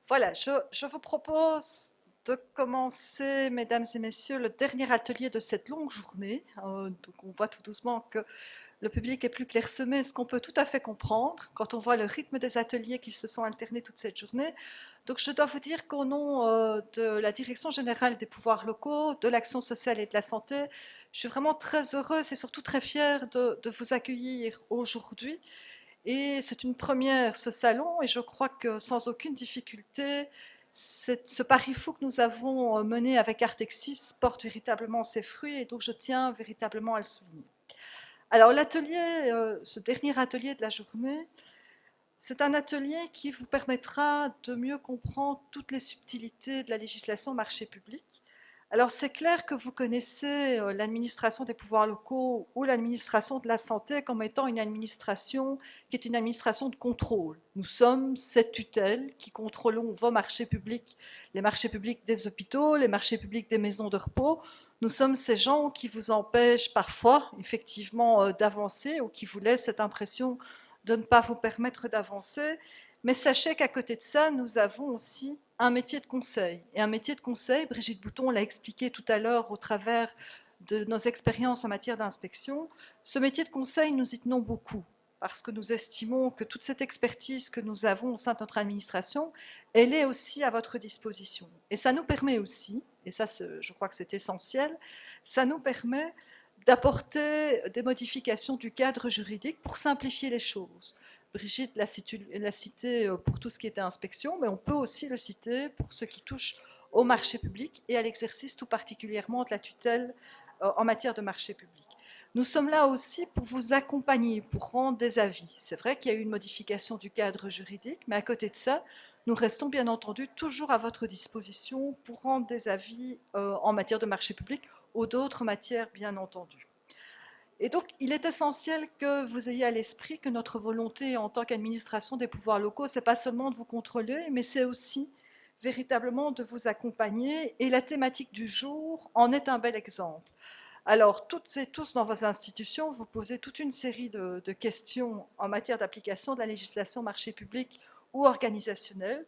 Voilà, je vous propose de commencer, mesdames et messieurs, le dernier atelier de cette longue journée. Donc on voit tout doucement que le public est plus clairsemé, ce qu'on peut tout à fait comprendre quand on voit le rythme des ateliers qui se sont alternés toute cette journée. Donc je dois vous dire qu'au nom de la Direction générale des pouvoirs locaux, de l'action sociale et de la santé, je suis vraiment très heureuse et surtout très fière de vous accueillir aujourd'hui. Et c'est une première, ce salon, et je crois que sans aucune difficulté, ce pari fou que nous avons mené avec Artexis porte véritablement ses fruits, et donc je tiens véritablement à le souligner. Alors l'atelier, ce dernier atelier de la journée, c'est un atelier qui vous permettra de mieux comprendre toutes les subtilités de la législation marché public. Alors c'est clair que vous connaissez l'administration des pouvoirs locaux ou l'administration de la santé comme étant une administration qui est une administration de contrôle. Nous sommes cette tutelle qui contrôlons vos marchés publics, les marchés publics des hôpitaux, les marchés publics des maisons de repos. Nous sommes ces gens qui vous empêchent parfois effectivement d'avancer ou qui vous laissent cette impression de ne pas vous permettre d'avancer. Mais sachez qu'à côté de ça, nous avons aussi un métier de conseil. Et un métier de conseil, Brigitte Bouton l'a expliqué tout à l'heure au travers de nos expériences en matière d'inspection, ce métier de conseil, nous y tenons beaucoup parce que nous estimons que toute cette expertise que nous avons au sein de notre administration, elle est aussi à votre disposition. Et ça nous permet aussi, et ça je crois que c'est essentiel, ça nous permet d'apporter des modifications du cadre juridique pour simplifier les choses. Brigitte l'a cité pour tout ce qui était inspection, mais on peut aussi le citer pour ce qui touche au marché public et à l'exercice tout particulièrement de la tutelle en matière de marché public. Nous sommes là aussi pour vous accompagner, pour rendre des avis. C'est vrai qu'il y a eu une modification du cadre juridique, mais à côté de ça, nous restons bien entendu toujours à votre disposition pour rendre des avis en matière de marché public ou d'autres matières, bien entendu. Et donc, il est essentiel que vous ayez à l'esprit que notre volonté en tant qu'administration des pouvoirs locaux, c'est pas seulement de vous contrôler, mais c'est aussi véritablement de vous accompagner. Et la thématique du jour en est un bel exemple. Alors, toutes et tous dans vos institutions, vous posez toute une série de questions en matière d'application de la législation marché public ou organisationnelle.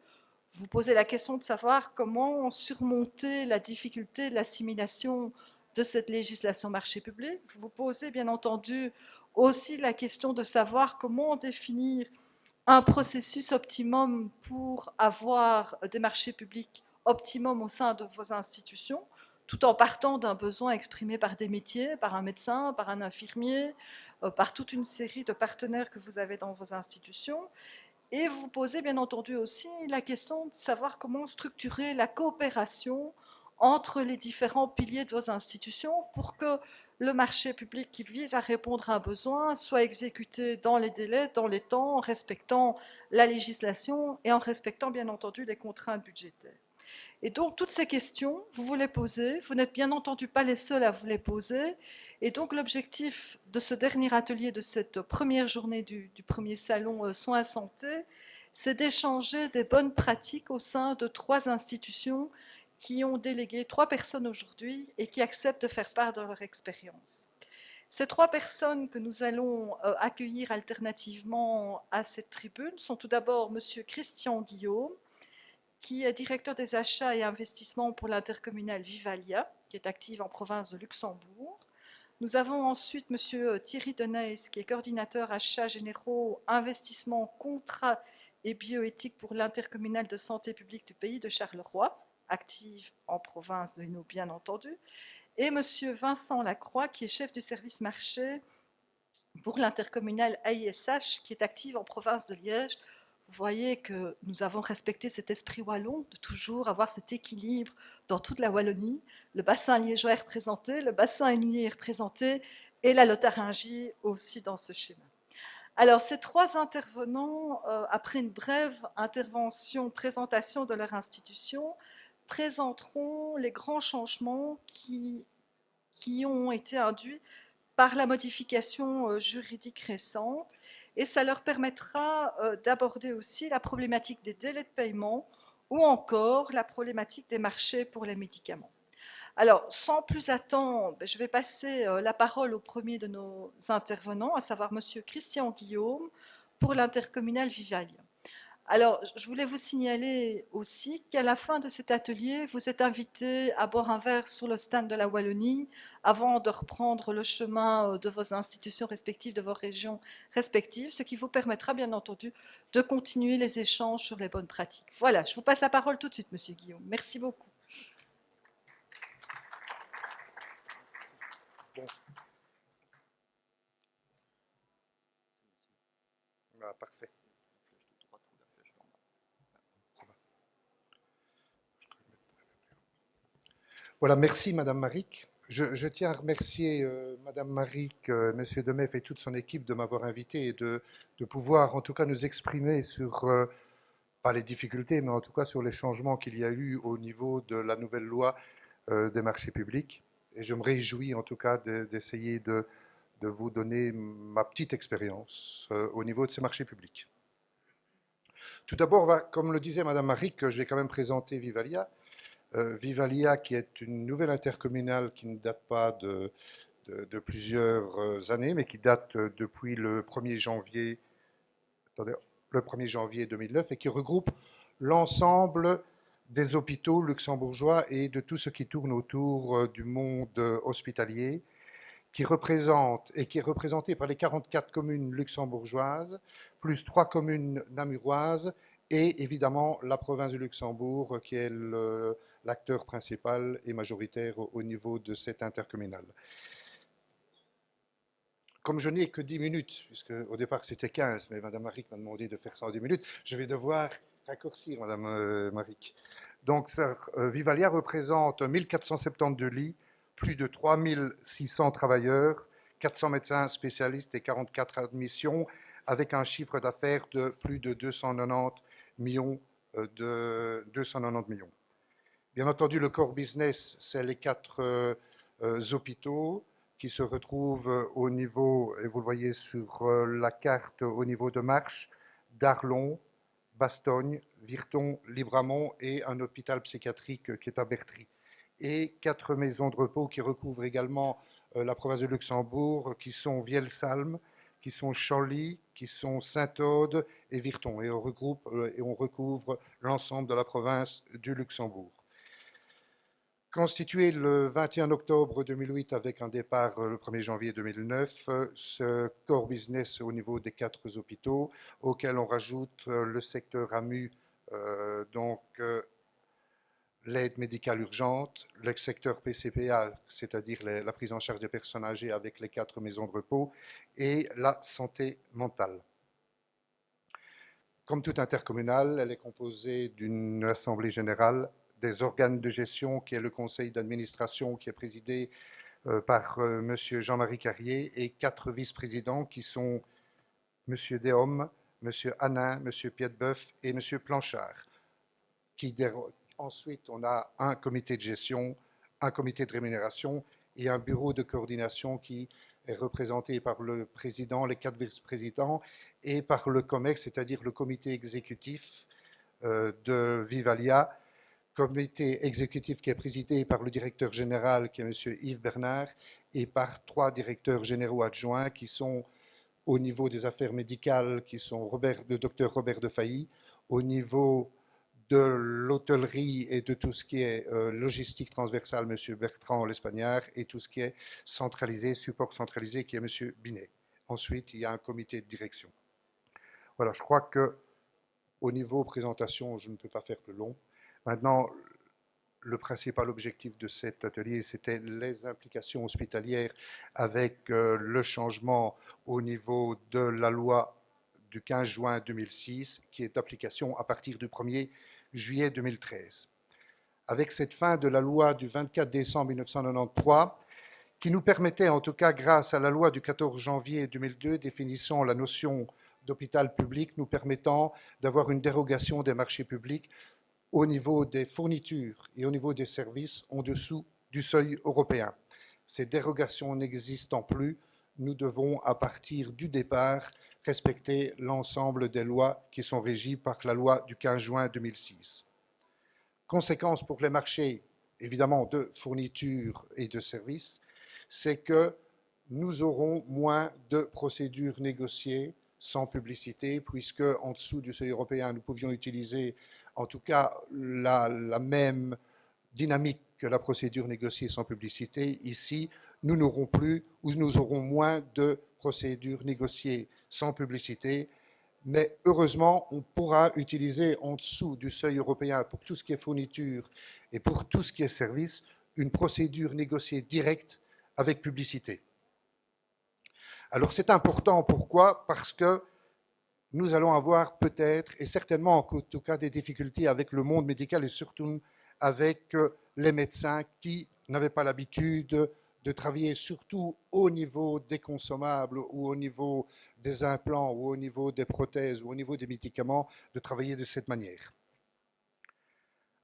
Vous posez la question de savoir comment surmonter la difficulté de l'assimilation de cette législation marché public. Vous posez bien entendu aussi la question de savoir comment définir un processus optimum pour avoir des marchés publics optimum au sein de vos institutions, tout en partant d'un besoin exprimé par des métiers, par un médecin, par un infirmier, par toute une série de partenaires que vous avez dans vos institutions. Et vous posez bien entendu aussi la question de savoir comment structurer la coopération entre les différents piliers de vos institutions pour que le marché public qui vise à répondre à un besoin soit exécuté dans les délais, dans les temps, en respectant la législation et en respectant bien entendu les contraintes budgétaires. Et donc, toutes ces questions, vous vous les posez. Vous n'êtes bien entendu pas les seuls à vous les poser. Et donc, l'objectif de ce dernier atelier, de cette première journée du premier salon Soins Santé, c'est d'échanger des bonnes pratiques au sein de 3 institutions qui ont délégué 3 personnes aujourd'hui et qui acceptent de faire part de leur expérience. Ces 3 personnes que nous allons accueillir alternativement à cette tribune sont tout d'abord Monsieur Christian Guillaume, qui est directeur des achats et investissements pour l'intercommunale Vivalia, qui est active en province de Luxembourg. Nous avons ensuite M. Thierry Deneys, qui est coordinateur achats généraux, investissements, contrats et bioéthique pour l'intercommunale de santé publique du pays de Charleroi, active en province de Hainaut, bien entendu. Et M. Vincent Lacroix, qui est chef du service marché pour l'intercommunale AISH, qui est active en province de Liège. Vous voyez que nous avons respecté cet esprit wallon de toujours avoir cet équilibre dans toute la Wallonie. Le bassin liégeois est représenté, le bassin hainauis est représenté et la Lotharingie aussi dans ce schéma. Alors, ces 3 intervenants, après une brève intervention, présentation de leur institution, présenteront les grands changements qui ont été induits par la modification juridique récente, et ça leur permettra d'aborder aussi la problématique des délais de paiement ou encore la problématique des marchés pour les médicaments. Alors, sans plus attendre, je vais passer la parole au premier de nos intervenants, à savoir Monsieur Christian Guillaume, pour l'intercommunal Vivalia. Alors, je voulais vous signaler aussi qu'à la fin de cet atelier, vous êtes invité à boire un verre sur le stand de la Wallonie avant de reprendre le chemin de vos institutions respectives, de vos régions respectives, ce qui vous permettra bien entendu de continuer les échanges sur les bonnes pratiques. Voilà, je vous passe la parole tout de suite, Monsieur Guillaume. Merci beaucoup. Ah, parfait. Voilà, merci Madame Maric. Je tiens à remercier Madame Maric, Monsieur Demef et toute son équipe de m'avoir invité et de pouvoir en tout cas nous exprimer sur, pas les difficultés, mais en tout cas sur les changements qu'il y a eu au niveau de la nouvelle loi des marchés publics. Et je me réjouis en tout cas d'essayer de vous donner ma petite expérience au niveau de ces marchés publics. Tout d'abord, comme le disait Madame Maric, je vais quand même présenter Vivalia. Vivalia, qui est une nouvelle intercommunale qui ne date pas de plusieurs années, mais qui date depuis le 1er janvier, attendez, le 1er janvier 2009 et qui regroupe l'ensemble des hôpitaux luxembourgeois et de tout ce qui tourne autour du monde hospitalier, qui représente et qui est représenté par les 44 communes luxembourgeoises, plus 3 communes namuroises et évidemment la province du Luxembourg qui est l'acteur principal et majoritaire au niveau de cette intercommunale. Comme je n'ai que 10 minutes, puisque au départ c'était 15, mais Madame Maric m'a demandé de faire ça en 10 minutes, je vais devoir raccourcir Madame Maric. Donc Vivalia représente 1472 lits, plus de 3600 travailleurs, 400 médecins spécialistes et 44 admissions, avec un chiffre d'affaires de plus de 290 millions. Bien entendu, le core business, c'est les 4 hôpitaux qui se retrouvent au niveau, et vous le voyez sur la carte, au niveau de Marche, d'Arlon, Bastogne, Virton, Libramont et un hôpital psychiatrique qui est à Bertry. Et 4 maisons de repos qui recouvrent également la province de Luxembourg, qui sont Vielsalm, qui sont Chanly, qui sont Saint-Aude et Virton. Et on regroupe et on recouvre l'ensemble de la province du Luxembourg. Constitué le 21 octobre 2008 avec un départ le 1er janvier 2009, ce core business au niveau des 4 hôpitaux, auquel on rajoute le secteur AMU, donc l'aide médicale urgente, le secteur PCPA, c'est-à-dire la prise en charge des personnes âgées avec les 4 maisons de repos, et la santé mentale. Comme toute intercommunale, elle est composée d'une assemblée générale, des organes de gestion, qui est le conseil d'administration, qui est présidé par M. Jean-Marie Carrier, et 4 vice-présidents qui sont M. Déhomme, M. Hanin, M. Piedboeuf et M. Planchard. Ensuite, on a un comité de gestion, un comité de rémunération et un bureau de coordination qui est représenté par le président, les 4 vice-présidents, et par le COMEX, c'est-à-dire le comité exécutif de Vivalia, comité exécutif qui est présidé par le directeur général, qui est M. Yves Bernard, et par 3 directeurs généraux adjoints qui sont au niveau des affaires médicales, qui sont le docteur Robert de Failly, au niveau de l'hôtellerie et de tout ce qui est logistique transversale, M. Bertrand L'Espagnard, et tout ce qui est centralisé, support centralisé, qui est M. Binet. Ensuite, il y a un comité de direction. Voilà, je crois que au niveau présentation, je ne peux pas faire plus long. Maintenant, le principal objectif de cet atelier, c'était les implications hospitalières avec le changement au niveau de la loi du 15 juin 2006, qui est d'application à partir du 1er juillet 2013. Avec cette fin de la loi du 24 décembre 1993, qui nous permettait, en tout cas grâce à la loi du 14 janvier 2002, définissant la notion d'hôpital public, nous permettant d'avoir une dérogation des marchés publics au niveau des fournitures et au niveau des services en dessous du seuil européen. Ces dérogations n'existant plus, nous devons, à partir du départ, respecter l'ensemble des lois qui sont régies par la loi du 15 juin 2006. Conséquence pour les marchés, évidemment, de fournitures et de services, c'est que nous aurons moins de procédures négociées sans publicité, puisque en dessous du seuil européen, nous pouvions utiliser en tout cas la même dynamique que la procédure négociée sans publicité. Ici, nous n'aurons plus ou nous aurons moins de procédures négociées sans publicité, mais heureusement, on pourra utiliser en dessous du seuil européen pour tout ce qui est fourniture et pour tout ce qui est service, une procédure négociée directe avec publicité. Alors c'est important, pourquoi? Parce que nous allons avoir peut-être, et certainement en tout cas, des difficultés avec le monde médical et surtout avec les médecins qui n'avaient pas l'habitude de travailler surtout au niveau des consommables ou au niveau des implants ou au niveau des prothèses ou au niveau des médicaments, de travailler de cette manière.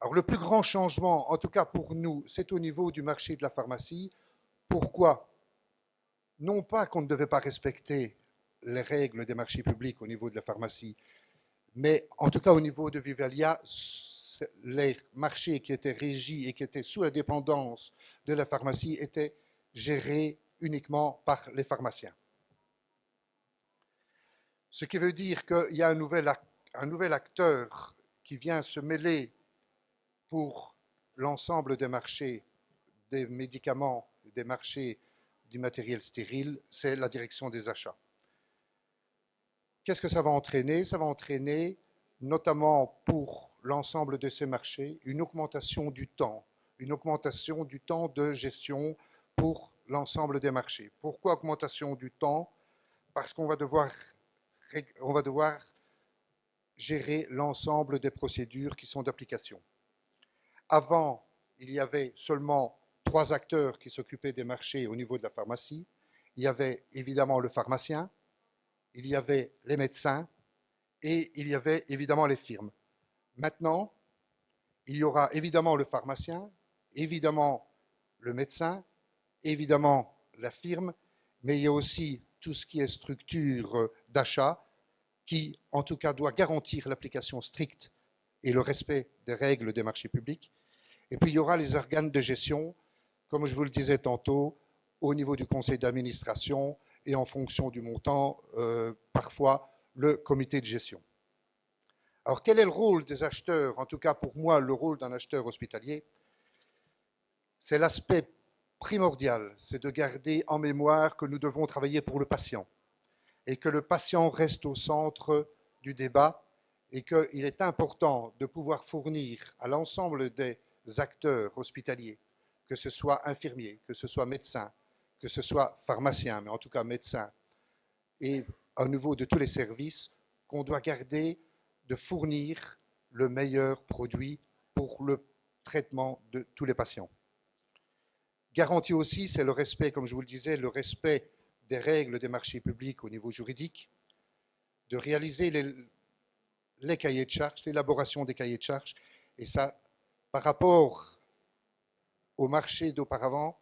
Alors le plus grand changement, en tout cas pour nous, c'est au niveau du marché de la pharmacie. Pourquoi? Non pas qu'on ne devait pas respecter les règles des marchés publics au niveau de la pharmacie, mais en tout cas au niveau de Vivalia, les marchés qui étaient régis et qui étaient sous la dépendance de la pharmacie étaient gérés uniquement par les pharmaciens. Ce qui veut dire qu'il y a un nouvel acteur qui vient se mêler pour l'ensemble des marchés des médicaments, des marchés du matériel stérile, c'est la direction des achats. Qu'est-ce que ça va entraîner? Ça va entraîner, notamment pour l'ensemble de ces marchés, une augmentation du temps de gestion pour l'ensemble des marchés. Pourquoi augmentation du temps? Parce qu'on va devoir gérer l'ensemble des procédures qui sont d'application. Avant, il y avait seulement 3 acteurs qui s'occupaient des marchés au niveau de la pharmacie. Il y avait évidemment le pharmacien, il y avait les médecins et il y avait évidemment les firmes. Maintenant, il y aura évidemment le pharmacien, évidemment le médecin, évidemment la firme, mais il y a aussi tout ce qui est structure d'achat qui, en tout cas, doit garantir l'application stricte et le respect des règles des marchés publics. Et puis, il y aura les organes de gestion, comme je vous le disais tantôt, au niveau du conseil d'administration et en fonction du montant, parfois le comité de gestion. Alors, quel est le rôle des acheteurs? En tout cas, pour moi, le rôle d'un acheteur hospitalier, c'est l'aspect primordial, c'est de garder en mémoire que nous devons travailler pour le patient et que le patient reste au centre du débat et qu'il est important de pouvoir fournir à l'ensemble des acteurs hospitaliers, que ce soit infirmiers, que ce soit médecins, que ce soit pharmaciens, mais en tout cas médecins, et au niveau de tous les services, qu'on doit garder de fournir le meilleur produit pour le traitement de tous les patients. Garantie aussi, c'est le respect, comme je vous le disais, le respect des règles des marchés publics au niveau juridique, de réaliser les cahiers de charges, l'élaboration des cahiers de charges, et ça, par rapport au marché d'auparavant,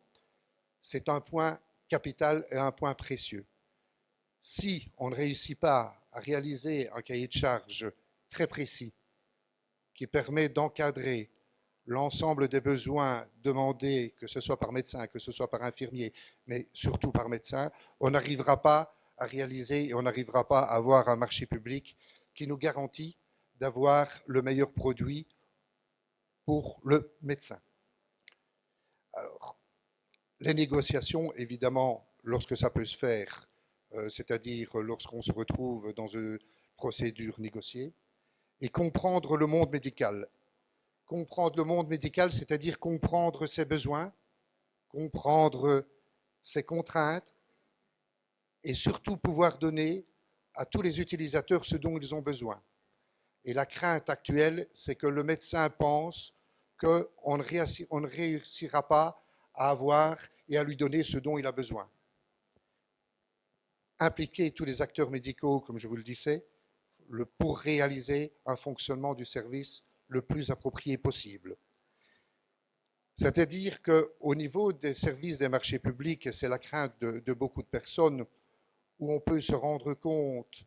c'est un point capital et un point précieux. Si on ne réussit pas à réaliser un cahier de charges très précis qui permet d'encadrer l'ensemble des besoins demandés, que ce soit par médecin, que ce soit par infirmier, mais surtout par médecin, on n'arrivera pas à réaliser et on n'arrivera pas à avoir un marché public qui nous garantit d'avoir le meilleur produit pour le médecin. Alors, les négociations, évidemment, lorsque ça peut se faire, c'est-à-dire lorsqu'on se retrouve dans une procédure négociée, et comprendre le monde médical. Comprendre le monde médical, c'est-à-dire comprendre ses besoins, comprendre ses contraintes, et surtout pouvoir donner à tous les utilisateurs ce dont ils ont besoin. Et la crainte actuelle, c'est que le médecin pense qu'on ne réussira pas à avoir et à lui donner ce dont il a besoin. Impliquer tous les acteurs médicaux, comme je vous le disais, pour réaliser un fonctionnement du service le plus approprié possible. C'est-à-dire qu'au niveau des services des marchés publics, et c'est la crainte de beaucoup de personnes, où on peut se rendre compte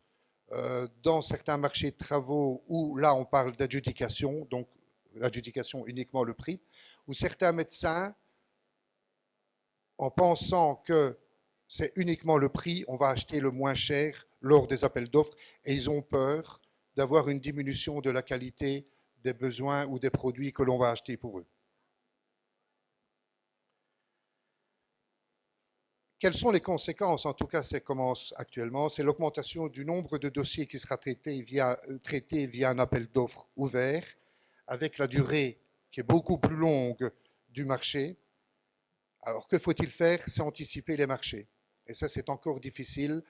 dans certains marchés de travaux où là on parle d'adjudication, donc l'adjudication uniquement le prix, où certains médecins, en pensant que c'est uniquement le prix, on va acheter le moins cher, lors des appels d'offres et ils ont peur d'avoir une diminution de la qualité des besoins ou des produits que l'on va acheter pour eux. Quelles sont les conséquences? En tout cas, ça commence actuellement. C'est l'augmentation du nombre de dossiers qui sera traité via un appel d'offres ouvert, avec la durée qui est beaucoup plus longue du marché. Alors, que faut-il faire? C'est anticiper les marchés. Et ça, c'est encore difficile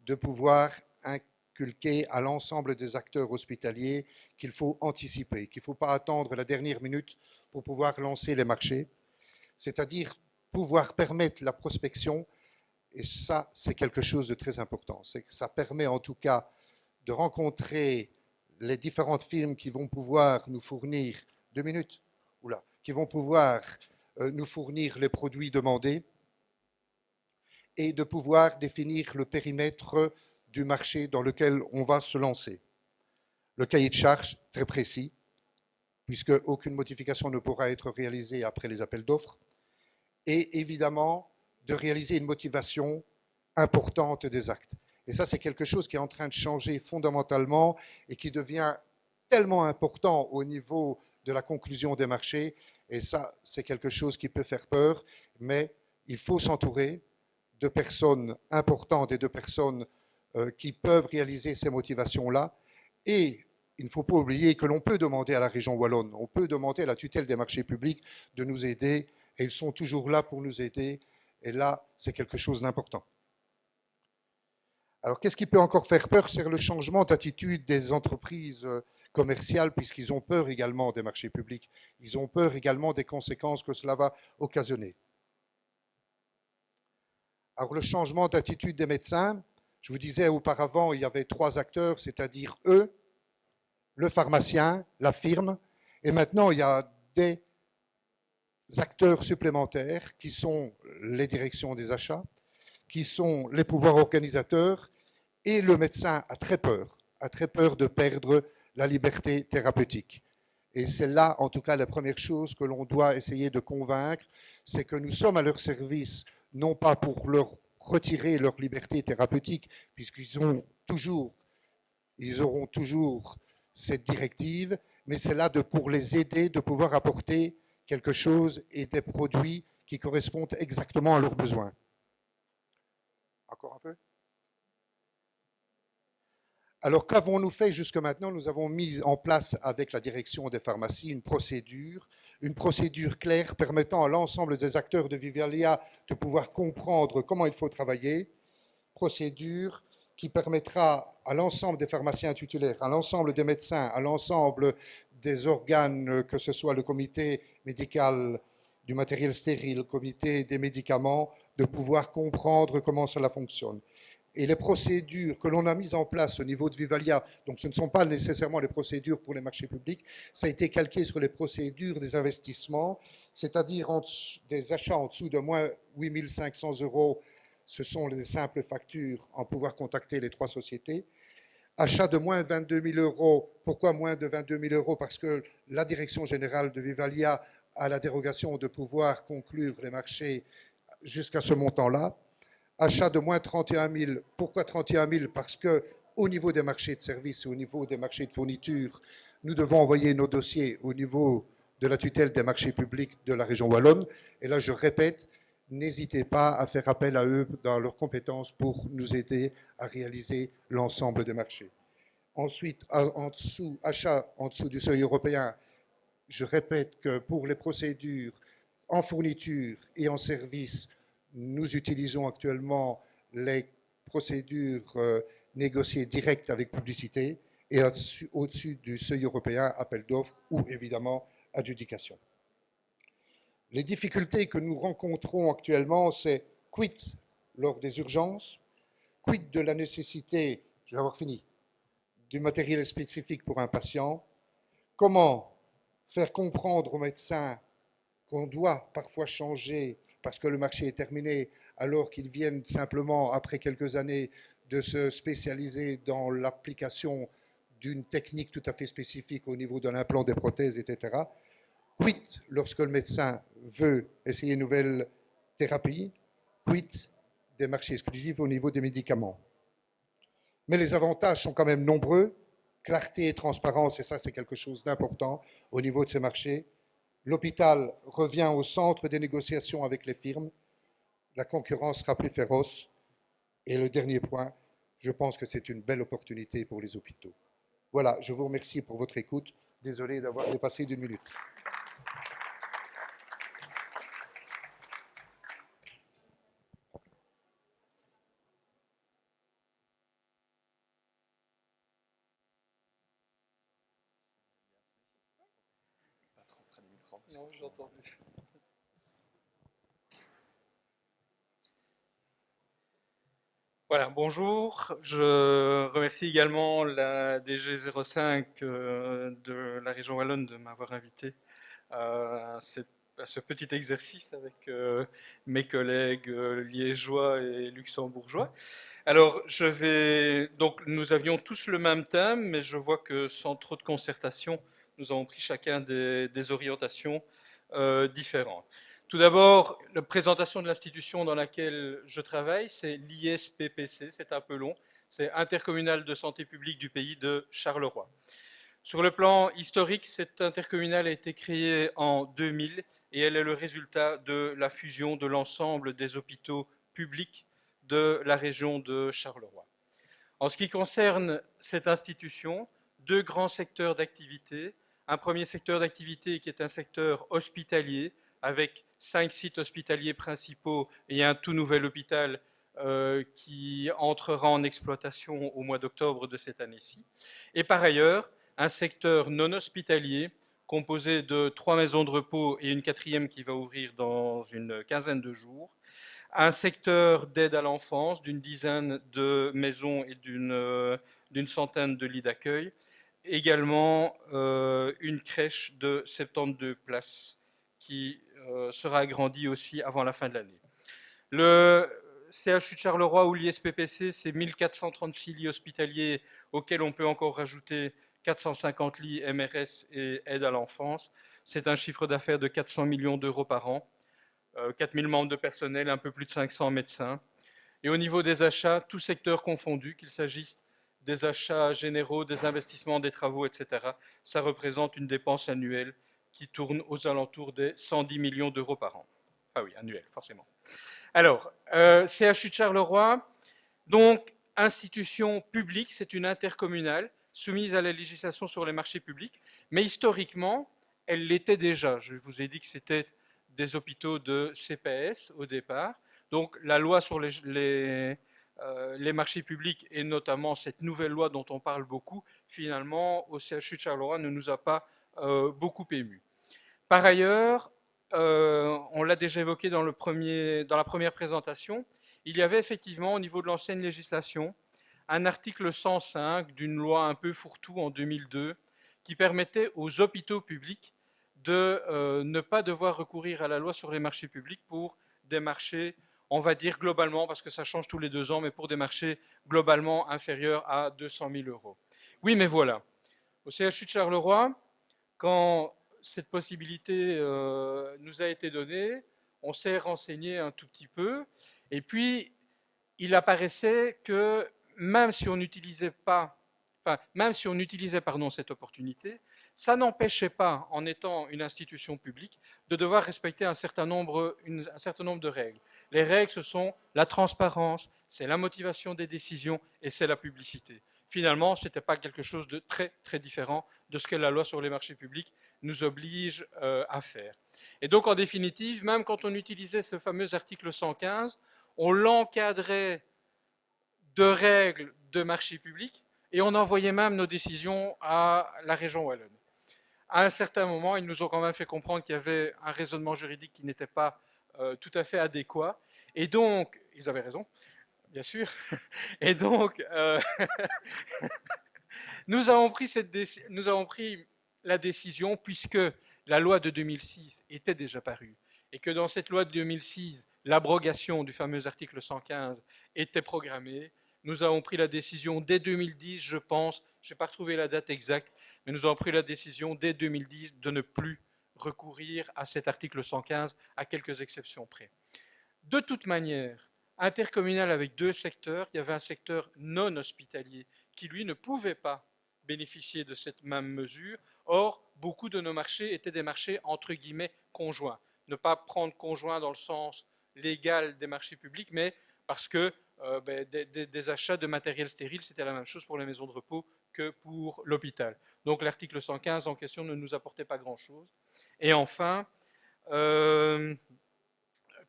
de pouvoir inculquer à l'ensemble des acteurs hospitaliers qu'il faut anticiper, qu'il ne faut pas attendre la dernière minute pour pouvoir lancer les marchés. C'est-à-dire pouvoir permettre la prospection. Et ça, c'est quelque chose de très important. C'est que ça permet en tout cas de rencontrer les différentes firmes qui vont pouvoir nous fournir, 2 minutes, qui vont pouvoir nous fournir les produits demandés et de pouvoir définir le périmètre du marché dans lequel on va se lancer. Le cahier de charges, très précis, puisque aucune modification ne pourra être réalisée après les appels d'offres. Et évidemment, de réaliser une motivation importante des actes. Et ça, c'est quelque chose qui est en train de changer fondamentalement et qui devient tellement important au niveau de la conclusion des marchés. Et ça, c'est quelque chose qui peut faire peur, mais il faut s'entourer de personnes importantes et de personnes qui peuvent réaliser ces motivations-là. Et il ne faut pas oublier que l'on peut demander à la région wallonne, on peut demander à la tutelle des marchés publics de nous aider, et ils sont toujours là pour nous aider. Et là, c'est quelque chose d'important. Alors, qu'est-ce qui peut encore faire peur? C'est le changement d'attitude des entreprises commerciales, puisqu'ils ont peur également des marchés publics. Ils ont peur également des conséquences que cela va occasionner. Alors, le changement d'attitude des médecins, je vous disais auparavant, il y avait 3 acteurs, c'est-à-dire eux, le pharmacien, la firme, et maintenant, il y a des acteurs supplémentaires qui sont les directions des achats, qui sont les pouvoirs organisateurs, et le médecin a très peur de perdre la liberté thérapeutique. Et c'est là, en tout cas, la première chose que l'on doit essayer de convaincre, c'est que nous sommes à leur service, non pas pour leur retirer leur liberté thérapeutique, puisqu'ils auront toujours cette directive, mais c'est là pour les aider de pouvoir apporter quelque chose et des produits qui correspondent exactement à leurs besoins. Encore un peu? Alors, qu'avons-nous fait jusque maintenant? Nous avons mis en place avec la direction des pharmacies une procédure claire permettant à l'ensemble des acteurs de Vivalia de pouvoir comprendre comment il faut travailler. Procédure qui permettra à l'ensemble des pharmaciens titulaires, à l'ensemble des médecins, à l'ensemble des organes, que ce soit le comité médical du matériel stérile, le comité des médicaments, de pouvoir comprendre comment cela fonctionne. Et les procédures que l'on a mises en place au niveau de Vivalia, donc ce ne sont pas nécessairement les procédures pour les marchés publics, ça a été calqué sur les procédures des investissements, c'est-à-dire des achats en dessous de moins 8 500 €, ce sont les simples factures en pouvoir contacter les 3 sociétés. Achat de moins 22 000 €, pourquoi moins de 22 000 €? Parce que la direction générale de Vivalia a la dérogation de pouvoir conclure les marchés jusqu'à ce montant-là. Achat de moins 31 000. Pourquoi 31 000? Parce qu'au niveau des marchés de services, au niveau des marchés de fourniture, nous devons envoyer nos dossiers au niveau de la tutelle des marchés publics de la région wallonne. Et là, je répète, n'hésitez pas à faire appel à eux dans leurs compétences pour nous aider à réaliser l'ensemble des marchés. Ensuite, achat en dessous du seuil européen, je répète que pour les procédures en fourniture et en service, nous utilisons actuellement les procédures négociées directes avec publicité et au-dessus du seuil européen, appel d'offres ou évidemment adjudication. Les difficultés que nous rencontrons actuellement, c'est quid lors des urgences, quid de la nécessité, je vais avoir fini, du matériel spécifique pour un patient, comment faire comprendre aux médecins qu'on doit parfois changer parce que le marché est terminé, alors qu'ils viennent simplement, après quelques années, de se spécialiser dans l'application d'une technique tout à fait spécifique au niveau de l'implant des prothèses, etc. Quid lorsque le médecin veut essayer une nouvelle thérapie? Quid des marchés exclusifs au niveau des médicaments? Mais les avantages sont quand même nombreux. Clarté et transparence, et ça c'est quelque chose d'important au niveau de ces marchés. L'hôpital revient au centre des négociations avec les firmes. La concurrence sera plus féroce. Et le dernier point, je pense que c'est une belle opportunité pour les hôpitaux. Voilà, je vous remercie pour votre écoute. Désolé d'avoir dépassé d'1 minute. Non, j'entends plus. Voilà, bonjour. Je remercie également la DG05 de la région Wallonne de m'avoir invité à ce petit exercice avec mes collègues liégeois et luxembourgeois. Alors, donc, nous avions tous le même thème, mais je vois que sans trop de concertation, nous avons pris chacun des orientations différentes. Tout d'abord, la présentation de l'institution dans laquelle je travaille, c'est l'ISPPC, c'est un peu long, c'est Intercommunal de santé publique du pays de Charleroi. Sur le plan historique, cette intercommunale a été créée en 2000 et elle est le résultat de la fusion de l'ensemble des hôpitaux publics de la région de Charleroi. En ce qui concerne cette institution, deux grands secteurs d'activité. Un premier secteur d'activité qui est un secteur hospitalier, avec 5 sites hospitaliers principaux et un tout nouvel hôpital qui entrera en exploitation au mois d'octobre de cette année-ci. Et par ailleurs, un secteur non hospitalier composé de 3 maisons de repos et une quatrième qui va ouvrir dans une quinzaine de jours, un secteur d'aide à l'enfance d'une dizaine de maisons et d'une centaine de lits d'accueil, également une crèche de 72 places qui sera agrandie aussi avant la fin de l'année. Le CHU de Charleroi ou l'ISPPC, c'est 1436 lits hospitaliers auxquels on peut encore rajouter 450 lits MRS et aide à l'enfance. C'est un chiffre d'affaires de 400 millions d'euros par an. 4000 membres de personnel, un peu plus de 500 médecins. Et au niveau des achats, tous secteurs confondus, qu'il s'agisse des achats généraux, des investissements, des travaux, etc., ça représente une dépense annuelle qui tourne aux alentours des 110 millions d'euros par an. Ah oui, annuel, forcément. Alors, CHU de Charleroi, donc institution publique, c'est une intercommunale soumise à la législation sur les marchés publics, mais historiquement, elle l'était déjà. Je vous ai dit que c'était des hôpitaux de CPS au départ. Donc la loi sur les marchés publics et notamment cette nouvelle loi dont on parle beaucoup, finalement, au CHU de Charleroi ne nous a pas beaucoup émus. Par ailleurs, on l'a déjà évoqué dans la première présentation, il y avait effectivement au niveau de l'ancienne législation un article 105 d'une loi un peu fourre-tout en 2002 qui permettait aux hôpitaux publics de ne pas devoir recourir à la loi sur les marchés publics pour des marchés, on va dire globalement, parce que ça change tous les 2 ans, mais pour des marchés globalement inférieurs à 200 000 euros. Oui, mais voilà. Au CHU de Charleroi, quand cette possibilité nous a été donnée, on s'est renseigné un tout petit peu, et puis il apparaissait que même si on n'utilisait pas, cette opportunité, ça n'empêchait pas, en étant une institution publique, de devoir respecter un certain nombre de règles. Les règles, ce sont la transparence, c'est la motivation des décisions et c'est la publicité. Finalement, ce n'était pas quelque chose de très, très différent de ce que la loi sur les marchés publics nous oblige à faire. Et donc, en définitive, même quand on utilisait ce fameux article 115, on l'encadrait de règles de marché public et on envoyait même nos décisions à la région Wallonne. À un certain moment, ils nous ont quand même fait comprendre qu'il y avait un raisonnement juridique qui n'était pas tout à fait adéquat. Et donc, ils avaient raison, bien sûr. Et donc, nous avons pris la décision, puisque la loi de 2006 était déjà parue, et que dans cette loi de 2006, l'abrogation du fameux article 115 était programmée. Nous avons pris la décision dès 2010, je pense, je n'ai pas retrouvé la date exacte, mais nous avons pris la décision dès 2010 de ne plus recourir à cet article 115, à quelques exceptions près. De toute manière, intercommunal avec deux secteurs. Il y avait un secteur non hospitalier qui, lui, ne pouvait pas bénéficier de cette même mesure. Or, beaucoup de nos marchés étaient des marchés entre guillemets conjoints. Ne pas prendre conjoint dans le sens légal des marchés publics, mais parce que des achats de matériel stérile, c'était la même chose pour les maisons de repos que pour l'hôpital. Donc l'article 115 en question ne nous apportait pas grand-chose. Et enfin,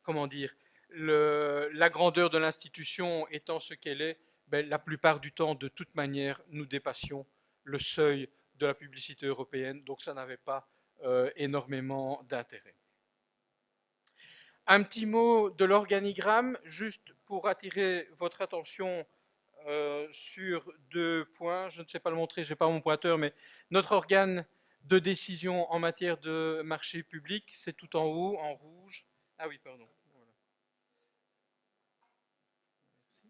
comment dire, la grandeur de l'institution étant ce qu'elle est, la plupart du temps, de toute manière, nous dépassions le seuil de la publicité européenne, donc ça n'avait pas énormément d'intérêt. Un petit mot de l'organigramme, juste pour attirer votre attention sur deux points. Je ne sais pas le montrer, je n'ai pas mon pointeur, mais notre organe de décision en matière de marché public, c'est tout en haut, en rouge. Ah oui, pardon. Voilà. Merci.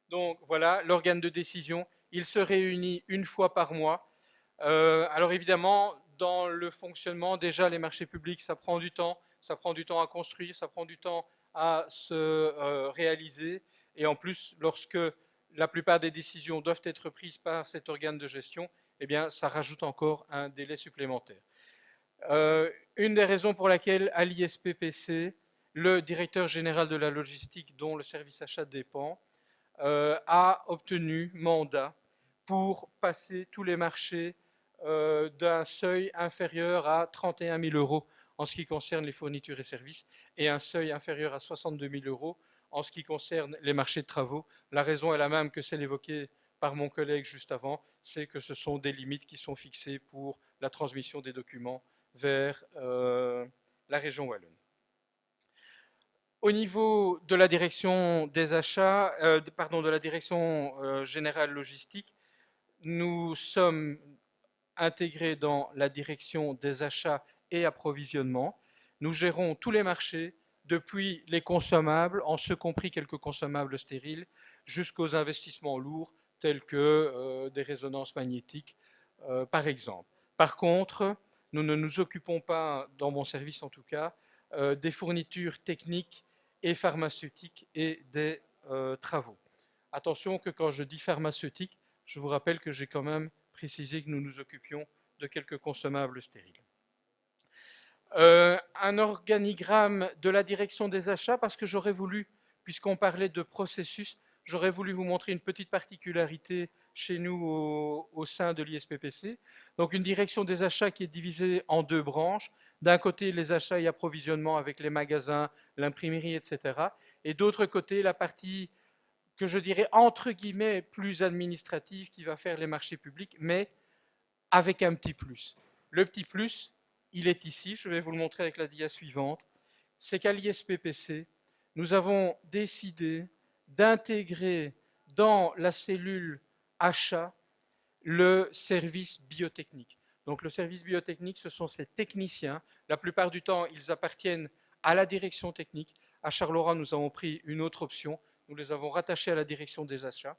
Donc voilà, l'organe de décision, il se réunit une fois par mois. Alors évidemment, dans le fonctionnement, déjà les marchés publics, ça prend du temps à construire, ça prend du temps à se réaliser. Et en plus, lorsque la plupart des décisions doivent être prises par cet organe de gestion, eh bien, ça rajoute encore un délai supplémentaire. Une des raisons pour laquelle à l'ISPPC, le directeur général de la logistique, dont le service achat dépend, a obtenu mandat pour passer tous les marchés d'un seuil inférieur à 31 000 euros en ce qui concerne les fournitures et services et un seuil inférieur à 62 000 euros en ce qui concerne les marchés de travaux. La raison est la même que celle évoquée par mon collègue juste avant, c'est que ce sont des limites qui sont fixées pour la transmission des documents vers la région wallonne. Au niveau de la direction des achats, de la direction générale logistique, nous sommes intégrés dans la direction des achats et approvisionnement. Nous gérons tous les marchés, depuis les consommables, en ce compris quelques consommables stériles, jusqu'aux investissements lourds tels que des résonances magnétiques, par exemple. Par contre, nous ne nous occupons pas, dans mon service en tout cas, des fournitures techniques et pharmaceutiques et des travaux. Attention que quand je dis pharmaceutique, je vous rappelle que j'ai quand même précisé que nous nous occupions de quelques consommables stériles. Un organigramme de la direction des achats, parce que j'aurais voulu, puisqu'on parlait de processus, j'aurais voulu vous montrer une petite particularité chez nous au sein de l'ISPPC. Donc une direction des achats qui est divisée en deux branches. D'un côté, les achats et approvisionnement avec les magasins, l'imprimerie, etc. Et d'autre côté, la partie que je dirais entre guillemets plus administrative qui va faire les marchés publics, mais avec un petit plus. Le petit plus, il est ici, je vais vous le montrer avec la dia suivante, c'est qu'à l'ISPPC, nous avons décidé d'intégrer dans la cellule achat le service biotechnique. Donc le service biotechnique, ce sont ces techniciens. La plupart du temps, ils appartiennent à la direction technique. À Charleroi, nous avons pris une autre option. Nous les avons rattachés à la direction des achats.